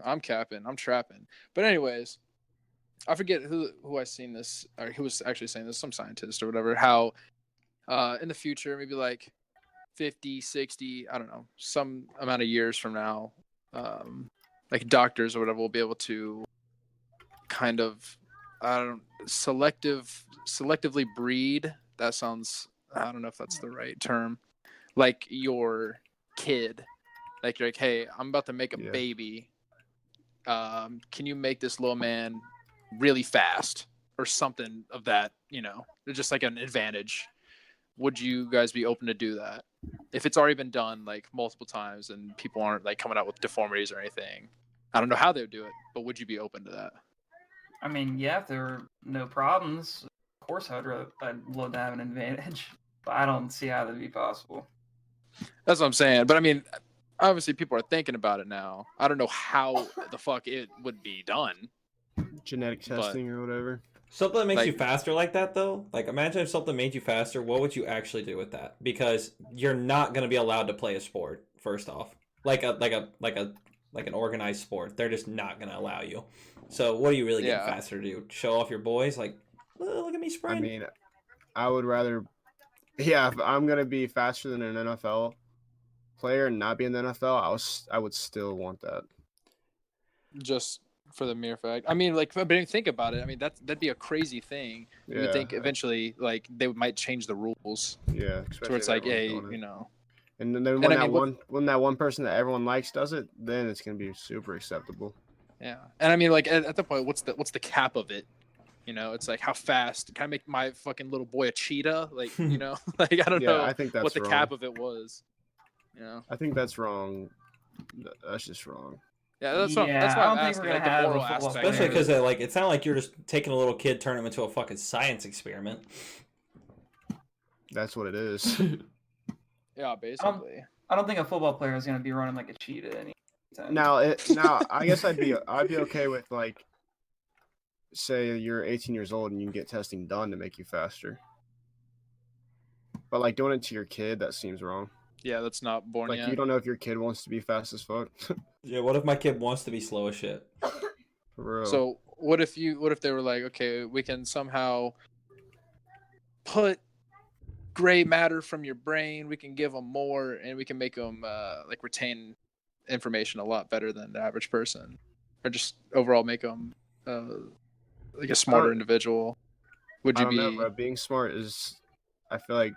I'm capping. I'm trapping. But anyways, I forget who I seen this, or who was actually saying this, some scientist or whatever, how in the future, maybe like 50, 60, I don't know, some amount of years from now, like doctors or whatever will be able to kind of, I don't selectively breed. That sounds, I don't know if that's the right term. Like your kid, like you're like, hey, I'm about to make a baby. Can you make this little man really fast or something of that? Just like an advantage. Would you guys be open to do that if it's already been done like multiple times and people aren't like coming out with deformities or anything? I don't know how they would do it, but would you be open to that? I mean, yeah, if there were no problems, of course I'd love to have an advantage, but I don't see how that'd be possible. That's what I'm saying. But I mean, obviously people are thinking about it now. I don't know how the fuck it would be done. Genetic testing or whatever. Something that makes you faster like that, though. Like, imagine if something made you faster. What would you actually do with that? Because you're not going to be allowed to play a sport. First off, like an organized sport, they're just not going to allow you. So, what are you really getting faster to do? Show off your boys? Like, oh, look at me sprint. I mean, I would rather. Yeah, if I'm going to be faster than an NFL player and not be in the NFL, I would still want that. Just for the mere fact. I mean, like, but think about it. I mean, that'd be a crazy thing. Yeah. You would think eventually, like, they might change the rules. Yeah, where it's like, hey, And then when that one person that everyone likes does it, then it's gonna be super acceptable. Yeah, and I mean, like, at the point, what's the cap of it? It's like, how fast can I make my fucking little boy a cheetah? Like, like, I don't know. I think that's what the wrong. cap of it was. I think that's wrong. That's just wrong. Yeah, that's why I'm asking, like, the moral aspect. Especially because it's not like you're just taking a little kid, turning him into a fucking science experiment. That's what it is. Yeah, basically. I don't think a football player is going to be running like a cheetah anytime. Now, I guess I'd be okay with, like, say you're 18 years old and you can get testing done to make you faster. But, like, doing it to your kid, that seems wrong. Yeah, that's not born yet. Like, you don't know if your kid wants to be fast as fuck. Yeah, what if my kid wants to be slow as shit? For real. So what if they were like, okay, we can somehow put gray matter from your brain, we can give them more, and we can make them like retain information a lot better than the average person, or just overall make them like a smarter individual? Would you be? I don't know, but being smart is, I feel like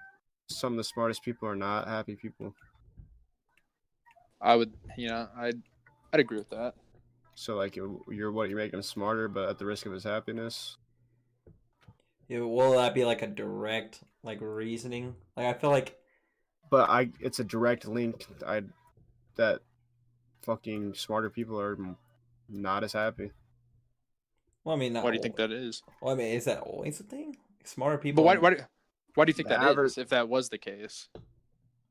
some of the smartest people are not happy people. I would, I'd agree with that. So, like, you're making him smarter, but at the risk of his happiness. Yeah, but will that be like a direct, like, reasoning? Like, I feel like. But it's a direct link. That fucking smarter people are not as happy. Well, I mean, why do you think that is? Well, I mean, is that always a thing? Smarter people. But why do you think that is? If that was the case,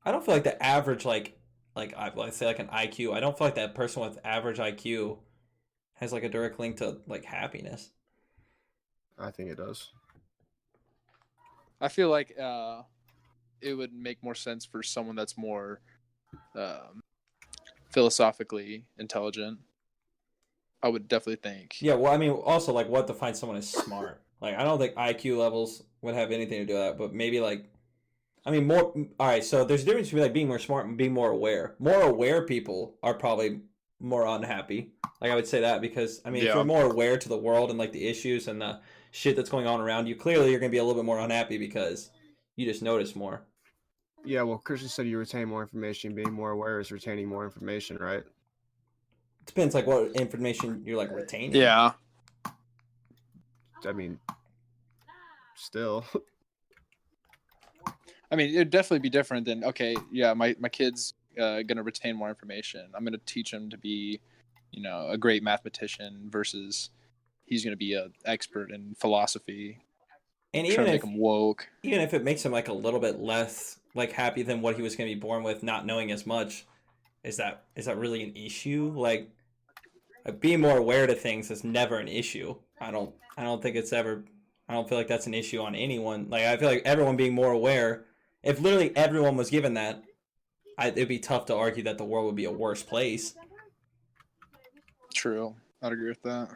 I don't feel like the average let's say like an IQ. I don't feel like that person with average IQ has like a direct link to like happiness. I think it does. I feel like it would make more sense for someone that's more philosophically intelligent. I would definitely think. Yeah, well, I mean, also, like, what defines someone as smart? Like, I don't think IQ levels would have anything to do with that, but maybe, like, I mean, more. All right, so there's a difference between, like, being more smart and being more aware. More aware people are probably more unhappy. Like, I would say that because, I mean, if you're more aware to the world and, like, the issues and the shit that's going on around you, clearly you're going to be a little bit more unhappy because you just notice more. Yeah, well, Christian said you retain more information. Being more aware is retaining more information, right? It depends, like, what information you're, like, retaining. Yeah. I mean, still. I mean, it'd definitely be different than, okay, yeah, my kid's going to retain more information. I'm going to teach him to be, a great mathematician versus he's going to be an expert in philosophy. And even if, make him woke. Even if it makes him, like, a little bit less, like, happy than what he was going to be born with, not knowing as much, is that really an issue? Like being more aware to things is never an issue. I don't think it's ever. I don't feel like that's an issue on anyone. Like, I feel like everyone being more aware. If literally everyone was given that, it'd be tough to argue that the world would be a worse place. True. I'd agree with that.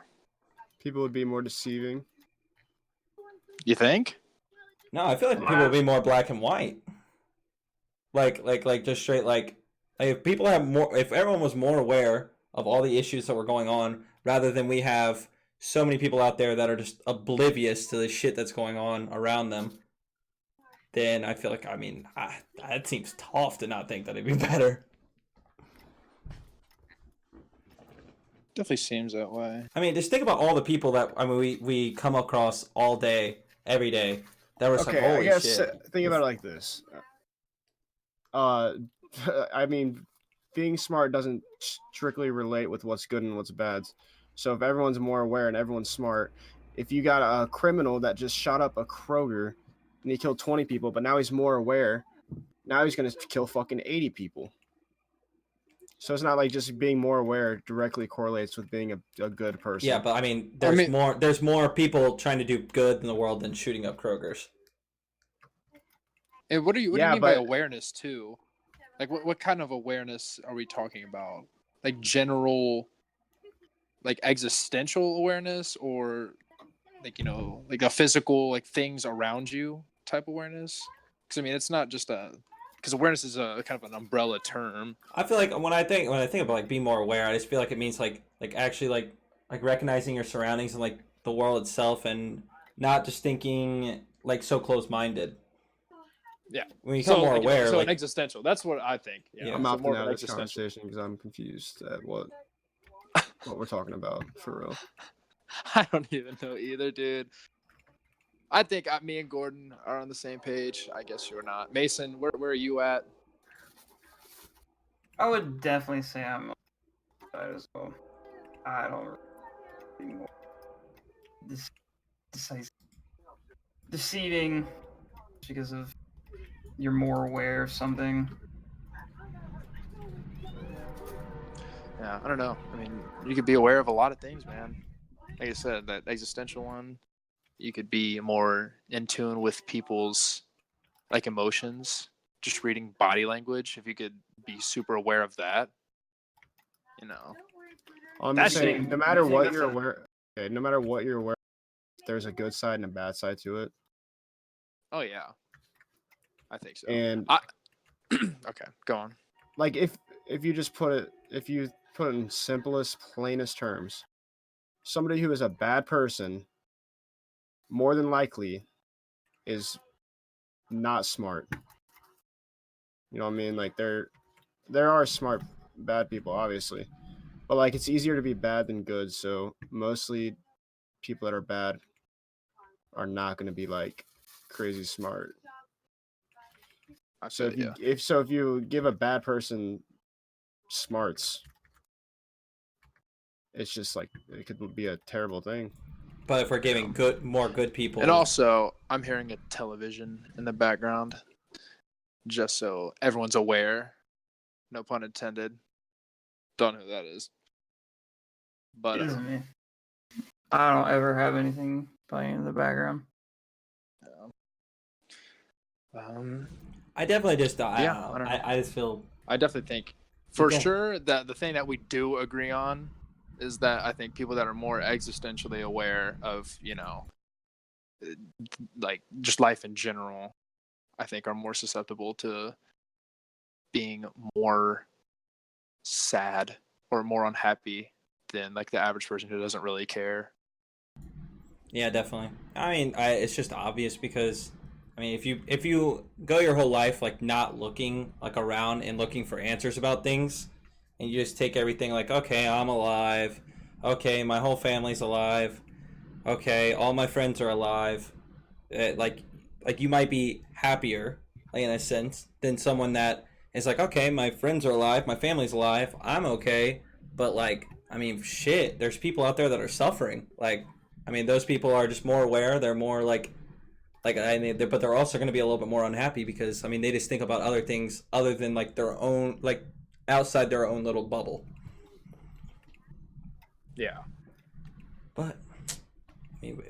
People would be more deceiving. You think? No, I feel like people would be more black and white. Like just straight like if people have more, if everyone was more aware of all the issues that were going on, rather than we have so many people out there that are just oblivious to the shit that's going on around them, then I feel like, I mean, that seems tough to not think that it'd be better. Definitely seems that way. I mean, just think about all the people that, I mean, we come across all day, every day, that were like, Okay, I holy guess shit. think about it like this. I mean, being smart doesn't strictly relate with what's good and what's bad. So if everyone's more aware and everyone's smart, if you got a criminal that just shot up a Kroger and he killed 20 people, but now he's more aware, now he's gonna kill fucking 80 people. So it's not like just being more aware directly correlates with being a good person. Yeah, but I mean, there's more people trying to do good in the world than shooting up Kroger's. And what do you Yeah, mean by but- awareness too? Like what kind of awareness are we talking about? Like general, like existential awareness, or like, you know, like a physical, like things around you type awareness? Because I mean, it's not just because awareness is a kind of an umbrella term. I feel like when I think about like being more aware, I just feel like it means like actually like recognizing your surroundings and like the world itself, and not just thinking like so close-minded. Yeah. When you become more like, aware, so like an existential. That's what I think. Yeah. I'm so opting more of out an of this conversation because I'm confused at what we're talking about for real. I don't even know either, dude. I think me and Gordon are on the same page. I guess you're not. Mason, where are you at? I would definitely say I'm on that side as well. I don't really more deceiving because of you're more aware of something. Yeah, I don't know. I mean, you could be aware of a lot of things, man. Like I said, that existential one, you could be more in tune with people's like emotions, just reading body language. If you could be super aware of that, you know. I'm That's just saying, big. no matter I think what that's you're a- aware, okay, no matter what you're aware, there's a good side and a bad side to it. Oh yeah, I think so. And Okay, go on. like if you just put it in simplest, plainest terms, somebody who is a bad person more than likely is not smart. You know what I mean? Like there are smart bad people, obviously, but like it's easier to be bad than good. So mostly people that are bad are not going to be like crazy smart. I So feel if you give a bad person smarts, it's just like it could be a terrible thing. but if we're giving more good people, And also, I'm hearing a television in the background, just so everyone's aware. No pun intended. Don't know who that is. But It isn't me. I don't ever have anything playing in the background. I definitely just Yeah, I don't know. I just feel I definitely think for Yeah. sure that the thing that we do agree on is that I think people that are more existentially aware of, you know, like just life in general, I think are more susceptible to being more sad or more unhappy than like the average person who doesn't really care. Yeah, definitely. I mean, it's just obvious because, I mean, if you go your whole life like not looking like around and looking for answers about things, and you just take everything like, okay, I'm alive, okay, my whole family's alive, okay, all my friends are alive, like you might be happier, like in a sense, than someone that is like, okay, my friends are alive, my family's alive, I'm okay, but like, I mean, shit, there's people out there that are suffering, like. I mean, those people are just more aware. They're more like I mean, but they're also going to be a little bit more unhappy because I mean, they just think about other things other than like their own, like outside their own little bubble. Yeah. But I mean,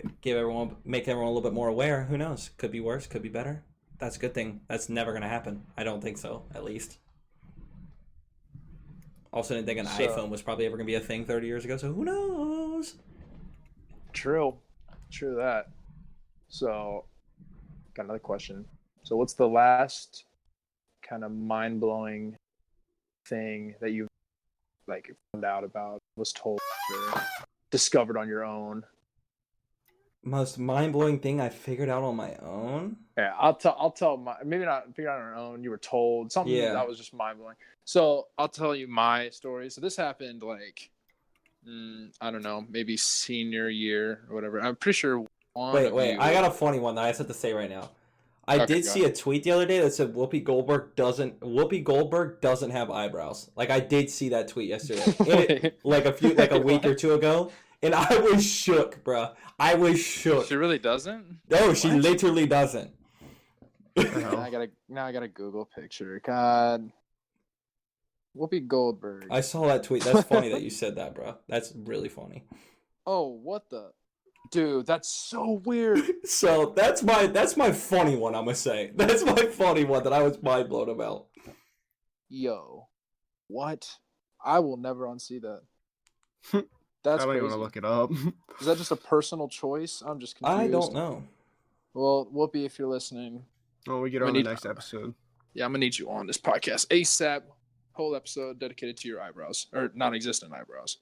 make everyone a little bit more aware. Who knows? Could be worse. Could be better. That's a good thing. That's never going to happen. I don't think so, at least. Also didn't think an So- iPhone was probably ever gonna be a thing 30 years ago. So who knows? True that. So, got another question. So, what's the last kind of mind-blowing thing that you like found out about, was told, or discovered on your own? Most mind-blowing thing I figured out on my own. Yeah, I'll tell my, maybe not figured out on your own. You were told something Yeah. that was just mind-blowing. So I'll tell you my story. So this happened like, I don't know, maybe senior year or whatever. I'm pretty sure Wait, I got a funny one that I just have to say right now. I Okay, did go see a tweet the other day that said Whoopi Goldberg doesn't have eyebrows. Like I did see that tweet yesterday. Like a week or two ago. And I was shook, bro. I was shook. She really doesn't? No, she What? literally doesn't. Now I gotta Google picture. God. Whoopi Goldberg. I saw that tweet. That's funny that you said that, bro. That's really funny. Oh, what the? Dude, that's so weird. So that's my funny one, I'm gonna say. That's my funny one that I was mind blown about. Yo. What? I will never unsee that. That's I don't even crazy. want to look it up. Is that just a personal choice? I'm just confused. I don't know. Well, Whoopi, if you're listening, When we get We on the need- next episode. yeah, I'm gonna need you on this podcast ASAP. Whole episode dedicated to your eyebrows or non-existent eyebrows.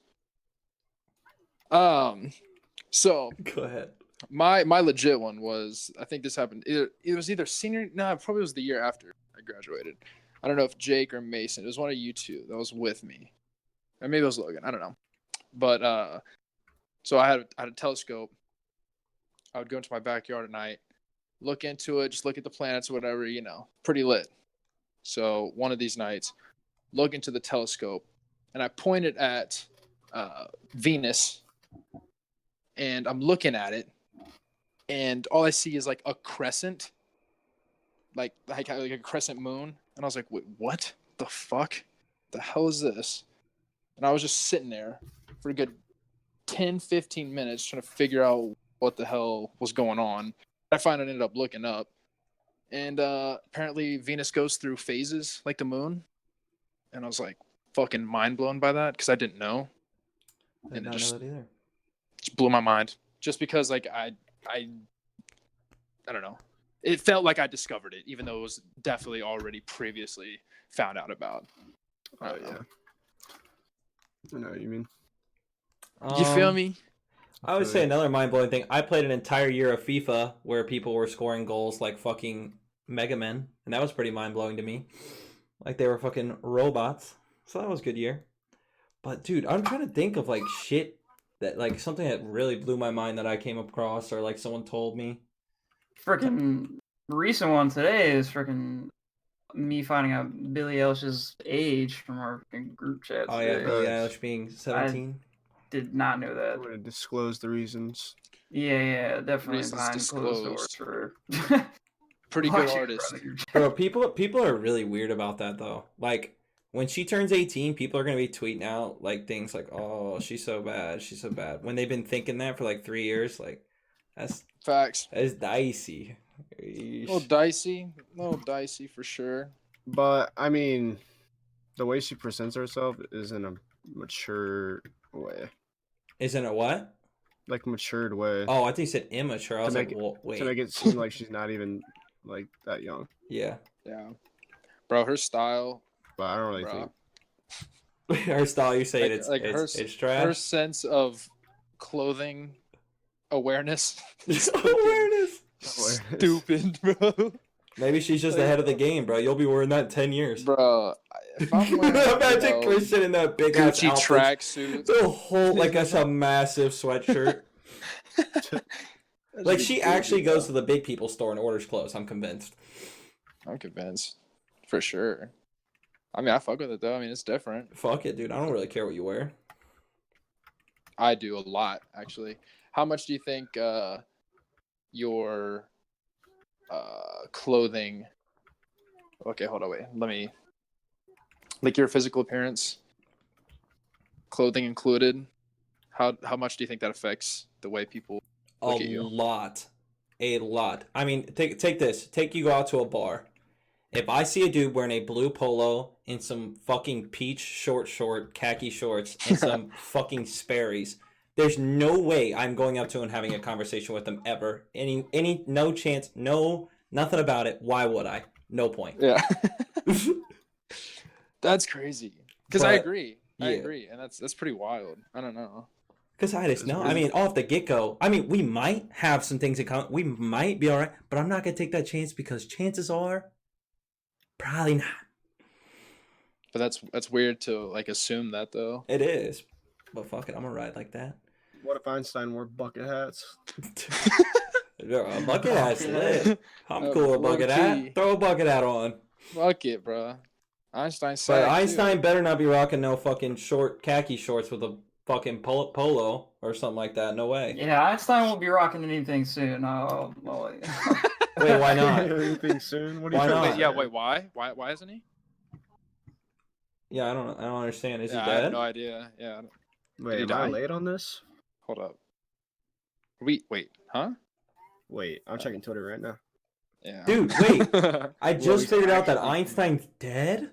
So Go ahead. my legit one was, I think this happened it was either senior, no, it probably was the year after I graduated. I don't know if Jake or Mason, it was one of you two that was with me, or maybe it was Logan, I don't know. But so I had a telescope. I would go into my backyard at night, look into it, just look at the planets or whatever, you know, pretty lit. So one of these nights, look into the telescope, and I pointed at Venus, and I'm looking at it, and all I see is like a crescent, like a crescent moon, and I was like, wait, what the fuck? The hell is this? And I was just sitting there for a good 10-15 minutes trying to figure out what the hell was going on. I finally ended up looking up, and apparently Venus goes through phases like the moon, and I was like fucking mind blown by that because I didn't know. I did And it not just- know that either. Just blew my mind, just because like I don't know, it felt like I discovered it even though it was definitely already previously found out about. I Oh don't know. yeah. I know what you mean. You feel Um, me? I would say another mind blowing thing. I played an entire year of FIFA where people were scoring goals like fucking Mega Men, and that was pretty mind blowing to me. Like they were fucking robots. So that was a good year. But dude, I'm trying to think of like shit that like something that really blew my mind that I came across or like someone told me. Freaking recent one today is freaking me finding out Billie Eilish's age from our freaking group chat. Oh yeah, today. Billie Eilish being 17. Did not know I'm that. going to disclose the reasons. Yeah, definitely Reasons behind closed doors disclosed. for Pretty good watching artist. our group chat. Bro, people are really weird about that though. Like when she turns 18, people are gonna be tweeting out like things like, "Oh, she's so bad, she's so bad." When they've been thinking that for like 3 years, like that's Facts. dicey. A little dicey for sure. But I mean, the way she presents herself is in a mature way, Isn't it what? like matured way, Oh, I think you said immature. I was make like, it- well, wait. to make it seem like she's not even like that young. Yeah. Yeah. Bro, her style, But I don't really bro. think. Her style, you say Like it's trash. her sense of clothing awareness. Awareness. Stupid, bro. Maybe she's just ahead of the game, bro. You'll be wearing that in 10 years. Bro, if I'm wearing, Imagine Christian in that big ass Gucci outfit. tracksuit, The whole like that's a massive sweatshirt. Like she actually goes to the big people store and orders clothes. I'm convinced. I'm convinced, for sure. I mean, I fuck with it though. I mean, it's different. Fuck it, dude. I don't really care what you wear. I do a lot, actually. How much do you think your clothing? Okay, hold on, wait. Let me. Like your physical appearance, clothing included. How much do you think that affects the way people look at you? A lot. I mean, take this. You go out to a bar, If I see a dude wearing a blue polo and some fucking peach short khaki shorts and some fucking Sperry's, there's no way I'm going up to him and having a conversation with him ever. No chance, no, nothing about it. Why would I? No point. Yeah. That's crazy. Because I But, agree. yeah. I agree, and that's pretty wild. I don't know. Because I just know. I mean, off the get-go, I mean, we might have some things in common. We might be all right, but I'm not going to take that chance because chances are, probably not. But that's weird to like assume that though. It is. But fuck it, I'm going to ride like that. What if Einstein wore bucket hats? A bucket hat's lit. I'm Uh, cool with a bucket low-key. hat. Throw a bucket hat on. Fuck it, bro. Einstein But said. Einstein better not be rocking no fucking short khaki shorts with a fucking polo or something like that. No way. Yeah, Einstein won't be rocking anything soon. Wait, why not? Anything soon? What are you Why trying to not? say? Yeah, wait, why? Why isn't he? Yeah, I don't understand. Is Yeah, he I have dead? no idea. Yeah, Wait, Did he am I die? late on this? hold up. Wait, huh? Wait, I'm checking Twitter right now. Yeah. Dude, wait. I Well, just he's figured out that actually- Einstein's dead?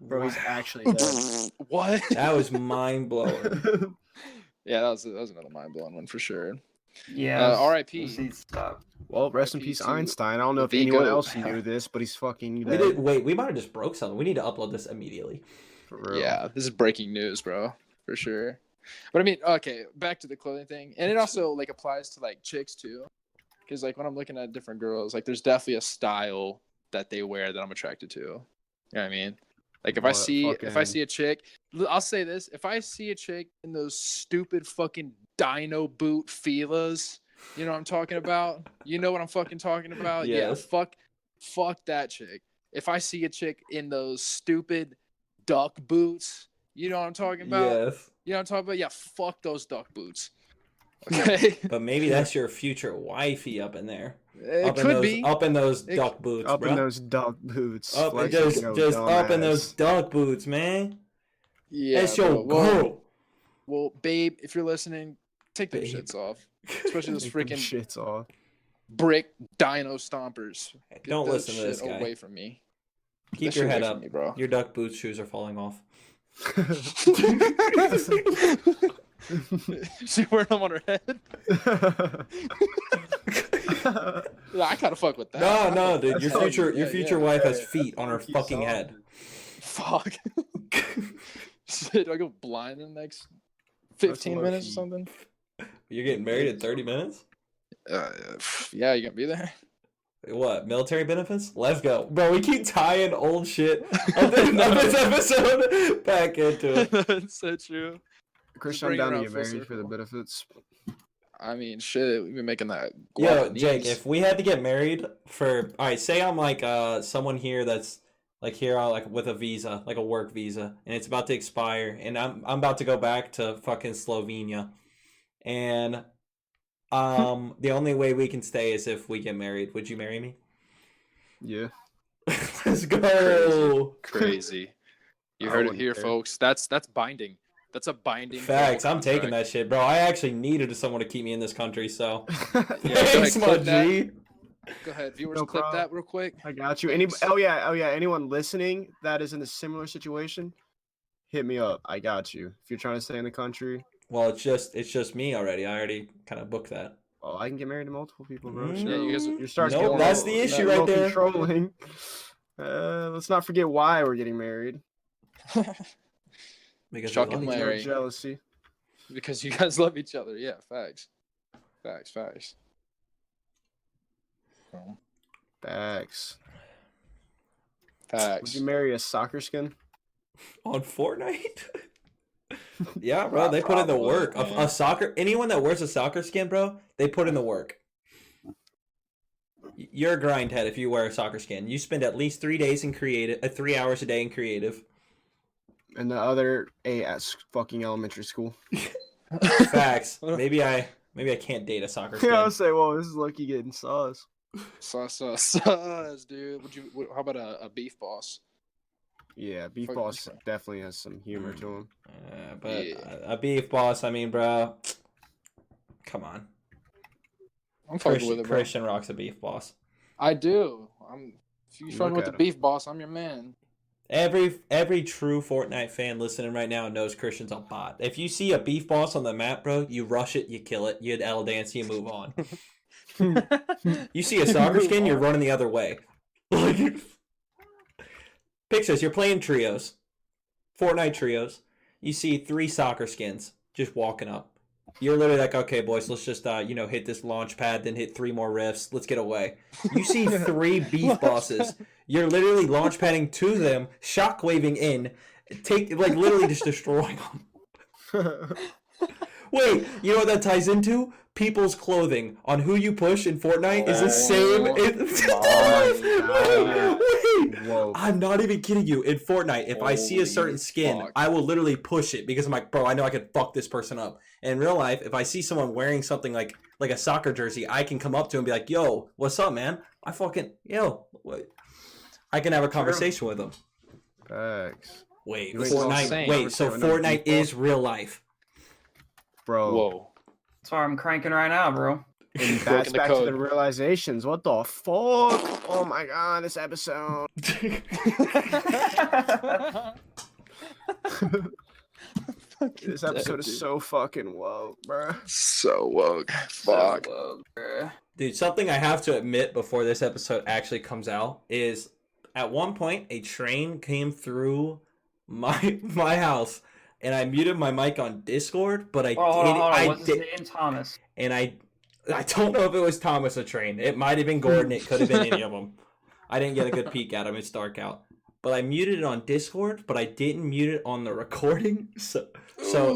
Bro, he's Wow. actually dead. What? That was mind blowing. Yeah, that was another mind blowing one for sure. Yeah. R.I.P. This needs to stop. Well, rest in RIP peace, to Einstein. I don't know if the anyone goat. else knew this, but he's fucking We dead. did wait, we might have just broke something. We need to upload this immediately. For real. Yeah, this is breaking news, bro, for sure. But I mean, okay, back to the clothing thing, and it also like applies to like chicks too, because like when I'm looking at different girls, like there's definitely a style that they wear that I'm attracted to. You know what I mean? Like if I What see a chick, I'll say this: if I see a chick in those stupid fucking dino boot Fila's, you know what I'm talking about? You know what I'm fucking talking about? Yes. Yeah, fuck that chick. If I see a chick in those stupid duck boots, you know what I'm talking about? Yes. You know what I'm talking about? Yeah, fuck those duck boots. Okay, But maybe that's your future wifey up in there. it Up in could those be. up in those It- duck boots, Up bro. in those duck boots. Up and flexing just your up in dumbass. those duck boots, man. Yeah, That's your bro. girl. Well, babe, if you're listening, take them Babe. shits off, especially those Take them freaking shits off. brick dino stompers. Get Don't that listen to this shit guy. away from me. Keep That your shit head away up. from me, bro. Your duck boot shoes are falling off. She wearing them on her head. Yeah, I kind of fuck with that. No, dude. Your That's future healthy. your Yeah, future yeah. wife has feet on her Keep fucking solid. head. Fuck. Shit, do I go blind in the next 15 low minutes or key. something? You're getting married in 30 minutes? Yeah, you gonna be there? What, military benefits? Let's go. Bro, we keep tying old shit of this episode back into it. That's so true. Christian, I'm bring it down to around get full married for the circle. benefits. I mean, shit, we've been making that. Yo, guapanese. Jake, if we had to get married for, all right, say I'm like someone here that's like here like with a visa, like a work visa, and it's about to expire, and I'm about to go back to fucking Slovenia, and the only way we can stay is if we get married. Would you marry me? Yeah. Let's go. Crazy. You I heard it wouldn't here, care. folks. That's binding. That's a binding. Facts. global I'm taking contract. that shit, bro. I actually needed someone to keep me in this country, so Yeah, go ahead, thanks, my clip that. G. Go ahead, viewers, No clip problem. that real quick. I got you. Thanks. Oh yeah. Anyone listening that is in a similar situation, hit me up. I got you. If you're trying to stay in the country, Well, it's just me already. I already kind of booked that. oh, I can get married to multiple people, bro. Mm. Chill. Yeah, you guys- You're starting Nope, to get that's a the little- issue a right little there. Controlling. Let's not forget why we're getting married. Because Chuck we and love each No Larry. jealousy. Because you guys love each other. Yeah, facts. Facts. Facts. Would Facts. you marry a soccer skin? on Fortnite. Yeah, bro, they put in the Probably, work. man. A soccer, anyone that wears a soccer skin, bro, they put in the work. You're a grindhead if you wear a soccer skin. You spend at least 3 days in creative, 3 hours a day in creative. And the other 8 at fucking elementary school. Facts. Maybe I can't date a soccer skin. Yeah, I was say, well, this is lucky getting sauce. Sauce, dude. How about a beef boss? Yeah, Beef Fucking Boss different. definitely has some humor to him. But Yeah. a beef boss, I mean, bro, come on. I'm fucking with it, bro. Christian rocks a beef boss. I do. I'm If you fucking with the at 'em. beef boss, I'm your man. Every true Fortnite fan listening right now knows Christian's a bot. If you see a beef boss on the map, bro, you rush it, you kill it, you L dance, you move on. You see a soccer skin, you're running the other way. Like, pictures, you're playing trios, Fortnite trios. You see 3 soccer skins just walking up. You're literally like, okay, boys, let's just hit this launch pad, then hit 3 more rifts. Let's get away. You see 3 beef bosses. You're literally launch padding to them, shockwaving in, literally just destroying them. Wait, you know what that ties into? People's clothing on who you push in Fortnite is the same. Wait, Whoa. I'm not even kidding you. In Fortnite, if I see a certain Holy skin, fuck. I will literally push it because I'm like, bro, I know I could fuck this person up. And in real life, if I see someone wearing something like a soccer jersey, I can come up to him and be like, yo, what's up, man? I can have a conversation with them. Facts. Wait, You ain't Fortnite. insane. Wait, so Fortnite is real life. Bro. Whoa. That's why I'm cranking right now, bro. And Broken that's the back to code. the realizations. What the fuck? Oh my god, this episode. This episode is so fucking woke, bro. so woke. Fuck. Dude, something I have to admit before this episode actually comes out is at one point a train came through my house and I muted my mic on Discord, but I Hold on. I What's his did, name? Thomas. and I don't know if it was Thomas or Train. It might have been Gordon. It could have been any of them. I didn't get a good peek at him. It's dark out. But I muted it on Discord, but I didn't mute it on the recording. So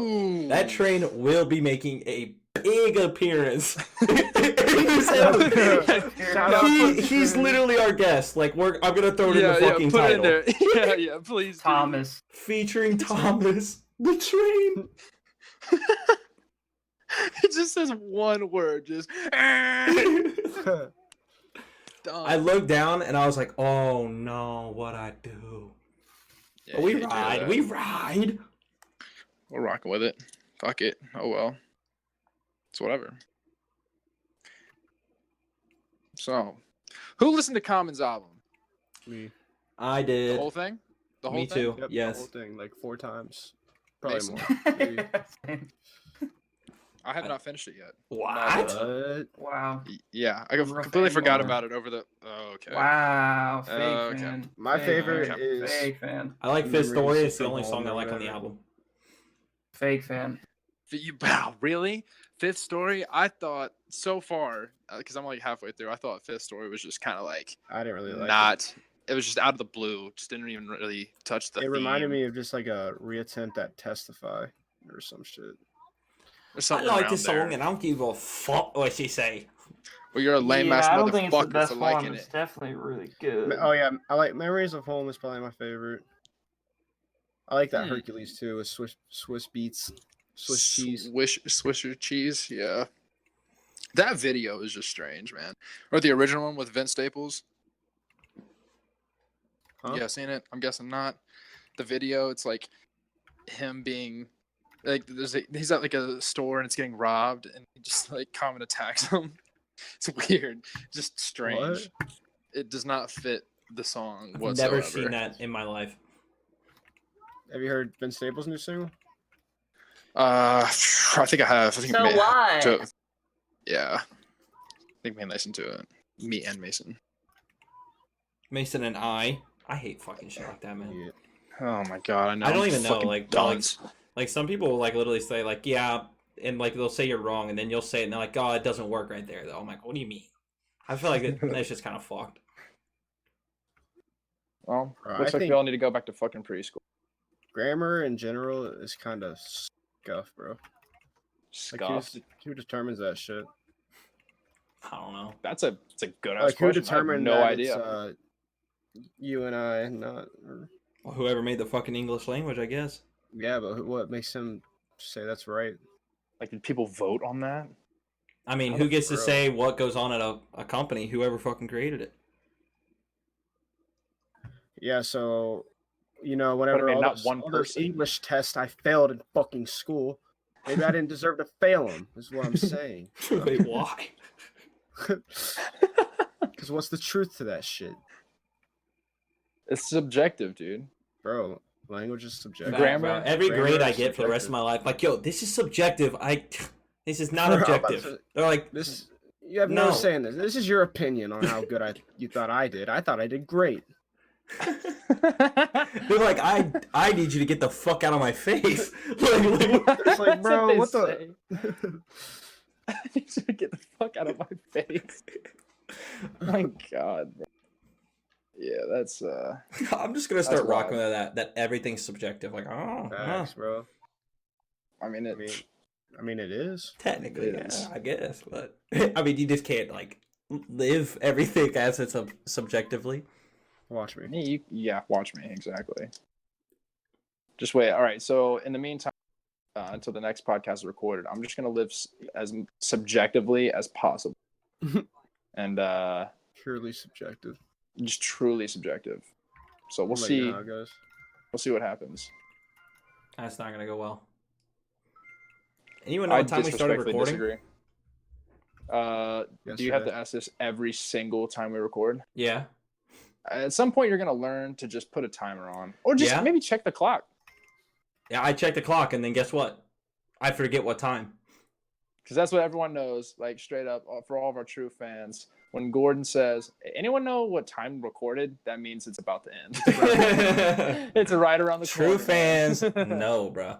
Ooh. that Train will be making a big appearance in this episode. Shout out to He's Train. literally our guest. Like I'm gonna throw it in the fucking put title. it in there. Yeah, please. do. Thomas. Featuring Thomas the Train. It just says one word, just done. I looked down and I was like, "Oh no, what I do?" Yeah, But we you can do ride. that. We ride. We're rocking with it. Fuck it. Oh well. It's whatever. So, who listened to Common's album? Me. I The did. whole thing? The whole Me thing? too. Yep, Yes. the whole thing, like 4 times. Probably Mason. more. Maybe. I have not finished it yet. What? Wow. Yeah, I Real completely fan forgot more. about it over the. Oh, okay. Wow. Fake Okay. fan. My Fake favorite fan. is Fake fan. I like Memories Fifth Story. of It's the From only Home song I or like on the whatever. album. Fake fan. Wow, really? Fifth Story? I thought so far, because I'm like halfway through, I thought Fifth Story was just kind of like I didn't really like not. It was just out of the blue. Just didn't even really touch the it. It reminded theme me of just like a reattempt at Testify or some shit. or I something like around this song there. and I don't give a fuck what she say. Well, you're a lame ass I don't think it's the motherfucker best for one. liking It's it. definitely really good. Oh yeah, I like Memories of Home is probably my favorite. I like that Hmm. Hercules too with Swiss beats, Swiss cheese. Swisher cheese, yeah. That video is just strange, man. Or the original one with Vince Staples. Huh? Yeah, seen it? I'm guessing not. The video, it's like him being like he's at like a store and it's getting robbed and he just like Common attacks him. It's weird. Just strange. It does not fit the song I've whatsoever. never seen that in my life. Have you heard Vince Staples' new single? I think I have. I think So what? Yeah. I think me and listened to it. Me and Mason. Mason and I hate fucking shit like that, man. Yeah. Oh my god, I know. I don't I'm even know, fucking like, dunce. Like some people will like literally say like, yeah, and like they'll say you're wrong, and then you'll say it, and they're like, oh, it doesn't work right there, though. I'm like, what do you mean? I feel like that's just kind of fucked. Well, I looks like think- we all need to go back to fucking preschool. Grammar in general is kind of scuff, bro. Like Scuffed. who determines that shit? I don't know. It's a good ass Like who question. I have determined no that idea. it's you and I, not or, Well, whoever made the fucking English language, I guess. yeah, but what makes him say that's right? Like, did people vote on that? I mean, How who the gets to fuck? say what goes on at a company? Whoever fucking created it. Yeah, so whenever mean, all not those, one all those person. English tests I failed in fucking school, maybe I didn't deserve to fail them. Is what I'm saying. Wait, why? Because what's the truth to that shit? It's subjective, dude. Bro, language is subjective. Grammar- Every grammar grade I is get for the rest of my life, like, yo, this is subjective. This is not Bro, I'm about objective. to- They're like, This you have no No. say in this. This is your opinion on how good you thought I did. I thought I did great. they're like, I need you to get the fuck out of my face. It's like, bro, what the? say. I need you to get the fuck out of my face. My God, bro. Yeah, that's I'm just gonna start That's rocking wild. with that everything's subjective. Like, oh, Facts, bro. I mean I mean, it is. technically, It yeah, is. I guess, but I mean, you just can't like live everything as it's subjectively. Watch me. yeah, watch me exactly. Just wait. All right. So in the meantime, until the next podcast is recorded, I'm just gonna live as subjectively as possible, and Purely subjective. just truly subjective. So we'll I'll let you see. know how it goes. We'll see what happens. That's not gonna go well. Anyone know what time we started disrespectfully recording? disagree. Do you have to ask this every single time we record? Yeah. At some point, you're gonna learn to just put a timer on, or just Yeah. maybe check the clock. Yeah, I checked the clock, and then guess what? I forget what time. Because that's what everyone knows, like straight up for all of our true fans. When Gordon says, "Anyone know what time recorded?" That means it's about to end. It's right around the corner. True man. fans, no, bro.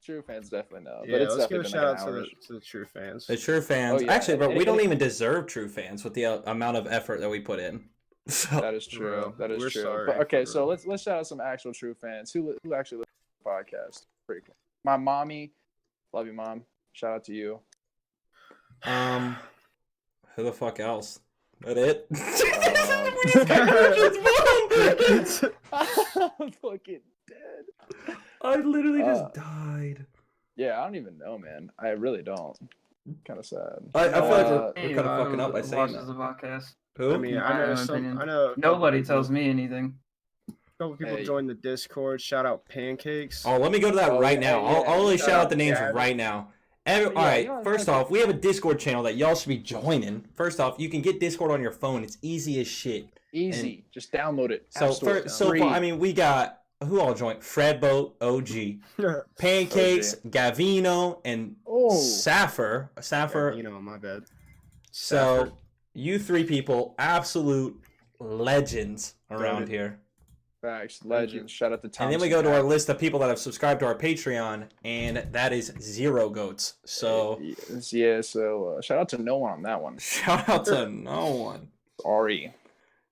True fans definitely know. Yeah, but it's let's give a definitely shout been out like an to the true fans. The true fans. Oh, yeah. Actually, bro, we don't Any- even deserve true fans with the amount of effort that we put in. So That is true. Bro, That is we're true. sorry But, okay, for- so let's shout out some actual true fans who actually listen to the podcast. Pretty cool. My mommy, love you, mom. Shout out to you. who the fuck else? That it? I'm fucking dead. I literally just died. Yeah, I don't even know, man. I really don't. Kind of sad. I feel like we're Hey, kind of fucking up by saying watches that. the podcast. Who? I mean, In I my know own some. opinion. I know. a couple Nobody people- tells me anything. A couple people Hey. joined the Discord. Shout out Pancakes. Oh, let me go to that Oh, right yeah, now. yeah, I'll only shout shout out out the names Gavin. right now. Yeah, All right, you don't first have to- off, we have a Discord channel that y'all should be joining. First off, you can get Discord on your phone. It's easy as shit. Easy. Just download it. So, App Store. so far, I mean, we got who all joined? Fredboat, OG, Pancakes, Gavino, and Oh. Saffer. You know, my bad. So Stafford. you three people, absolute legends around Goated. here. Facts. you. Legends. Shout out to Tom. And then we go to our list of people that have subscribed to our Patreon, and that is 0 goats. So yeah. So shout out to no one on that one. shout out to no one. Sorry.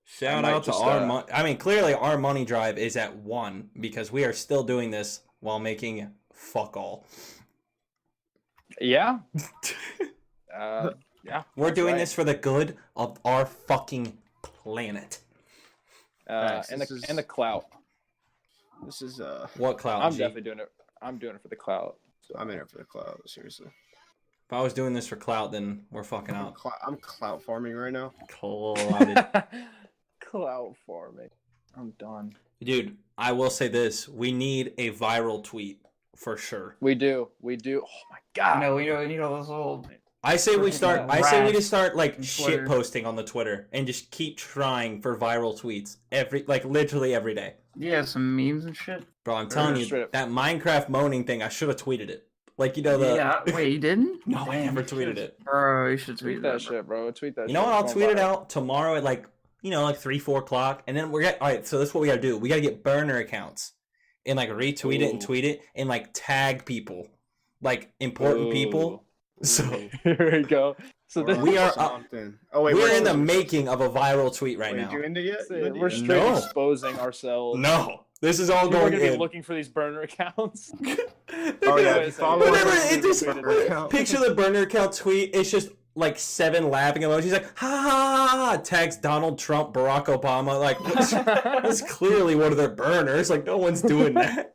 Shout I might out to just, our money. I mean, clearly our money drive is at 1 because we are still doing this while fuck all. Yeah. Yeah. We're that's doing right. this for the good of our fucking planet. Facts. And This the is- and the clout. This is What clout? I'm G? definitely doing it. I'm doing it for the clout. I'm in it for the clout. Seriously. If I was doing this for clout, then we're fucking out. I'm clout farming right now. Clouded. Clout farming. I'm done. Dude, I will say this. We need a viral tweet for sure. We do. We do. Oh my god. We need all those old. I say we start. I say we just start like on shit Twitter. posting on the Twitter and just keep trying for viral tweets literally every day. Yeah, some memes and shit. Bro, I'm telling you, straight up. that Minecraft moaning thing, I should have tweeted it. Like, you know, the. Yeah, wait, you didn't? No, I Damn, never you tweeted should- it. Bro, you should Tweet that shit, bro. Tweet that shit. You know what? I'll It's tweet going it viral. out tomorrow at like 3, 4 o'clock. And then we're all right, so this is what we gotta do. We gotta get burner accounts and like retweet it and Ooh. tweet it and like tag people, like important people. So Here we go. So We're this, We are- something. Oh wait, we're in the close. making of a viral tweet right Wait, now. you into yet? You into we're yet? straight No. exposing ourselves. No, this is all People are going gonna be in. looking for these burner accounts. Oh yeah, Wait if a you second. follow Whatever, us, it just- burner account. Picture the burner account tweet. It's just like 7 laughing emojis, like ha ha ha ha. Tags Donald Trump, Barack Obama. Like that's clearly one of their burners. Like no one's doing that.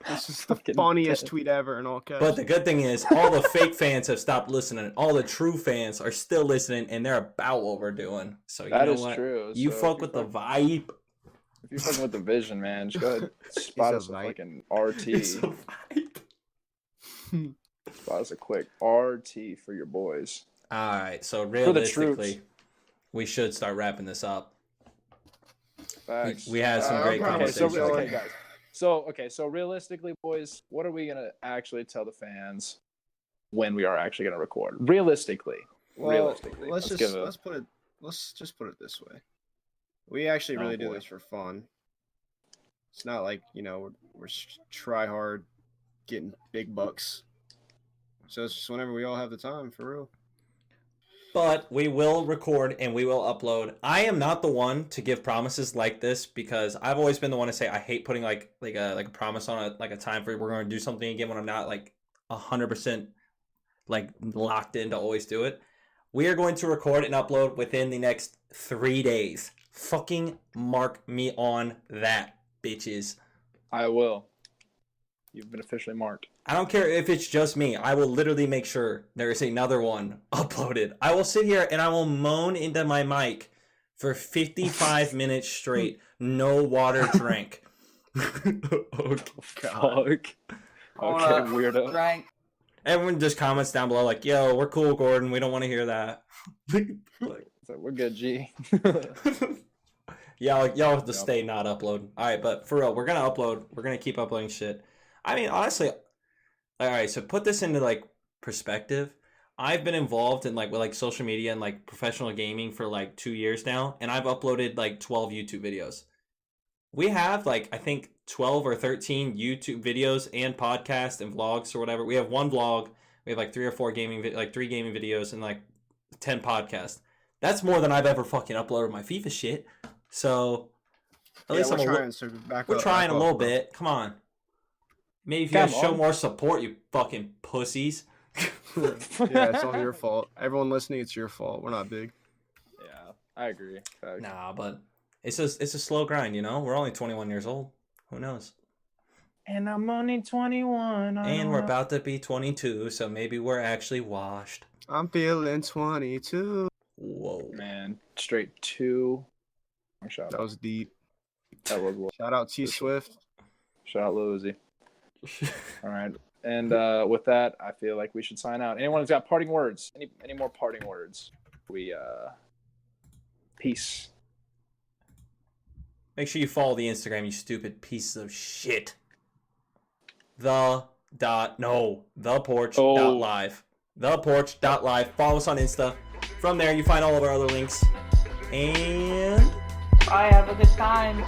This is the Fucking funniest dead. tweet ever in all caps. But the good thing is, all the fake fans have stopped listening. All the true fans are still listening, and they're about what we're doing. So you That know is what? true. You So fuck if with you the vibe. If you're fucking with the vision, man, just go ahead spot a us a vibe. fucking RT. It's a vibe. Spot us a quick RT for your boys. All right. So the realistically, troops. we should start wrapping this up. Facts. We had some great probably conversations. Okay, guys. So realistically, boys, what are we gonna actually tell the fans when we are actually gonna record? Realistically. Well, Realistically. let's just put it this way. We actually really do boy. this for fun. It's not like, we're try hard getting big bucks. So it's just whenever we all have the time, for real. But we will record and we will upload. I am not the one to give promises like this because I've always been the one to say I hate putting like a promise on a time for we're going to do something again when I'm not like 100% like locked in to always do it. We are going to record and upload within the next 3 days. Fucking mark me on that, bitches. I will. You've been officially marked. I don't care if it's just me. I will literally make sure there is another one uploaded. I will sit here and I will moan into my mic for 55 minutes straight. No water drank. Oh, fuck. Okay, weirdo. Drank. Everyone just comments down below like, yo, we're cool, Gordon. We don't want to hear that. So we're good, G. y'all have to stay not upload. All right, but for real, we're going to upload. We're going to keep uploading shit. I mean, honestly, all right, so put this into like perspective. I've been involved in with social media and like professional gaming for like 2 years now, and I've uploaded like 12 YouTube videos. We have I think 12 or 13 YouTube videos and podcasts and vlogs or whatever. We have one vlog. We have like 3 or 4 3 gaming videos and like 10 podcasts. That's more than I've ever fucking uploaded my FIFA shit. So at least we're trying a little bit. Come on. Maybe if you guys show more support, you fucking pussies. Yeah, it's all your fault. Everyone listening, it's your fault. We're not big. Yeah, I agree. Facts. Nah, but it's a slow grind, We're only 21 years old. Who knows? And I'm only 21. And we're about to be 22, so maybe we're actually washed. I'm feeling 22. Whoa. Man, straight 2. That was deep. That was Shout out T Swift. Shout out Lil Uzi. All right. And with that, I feel like we should sign out. Anyone who's got parting words? Any more parting words? Peace. Make sure you follow the Instagram, you stupid pieces of shit. ThePorch.live. ThePorch.live. Follow us on Insta. From there, you find all of our other links. And I have a good time.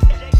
Yeah.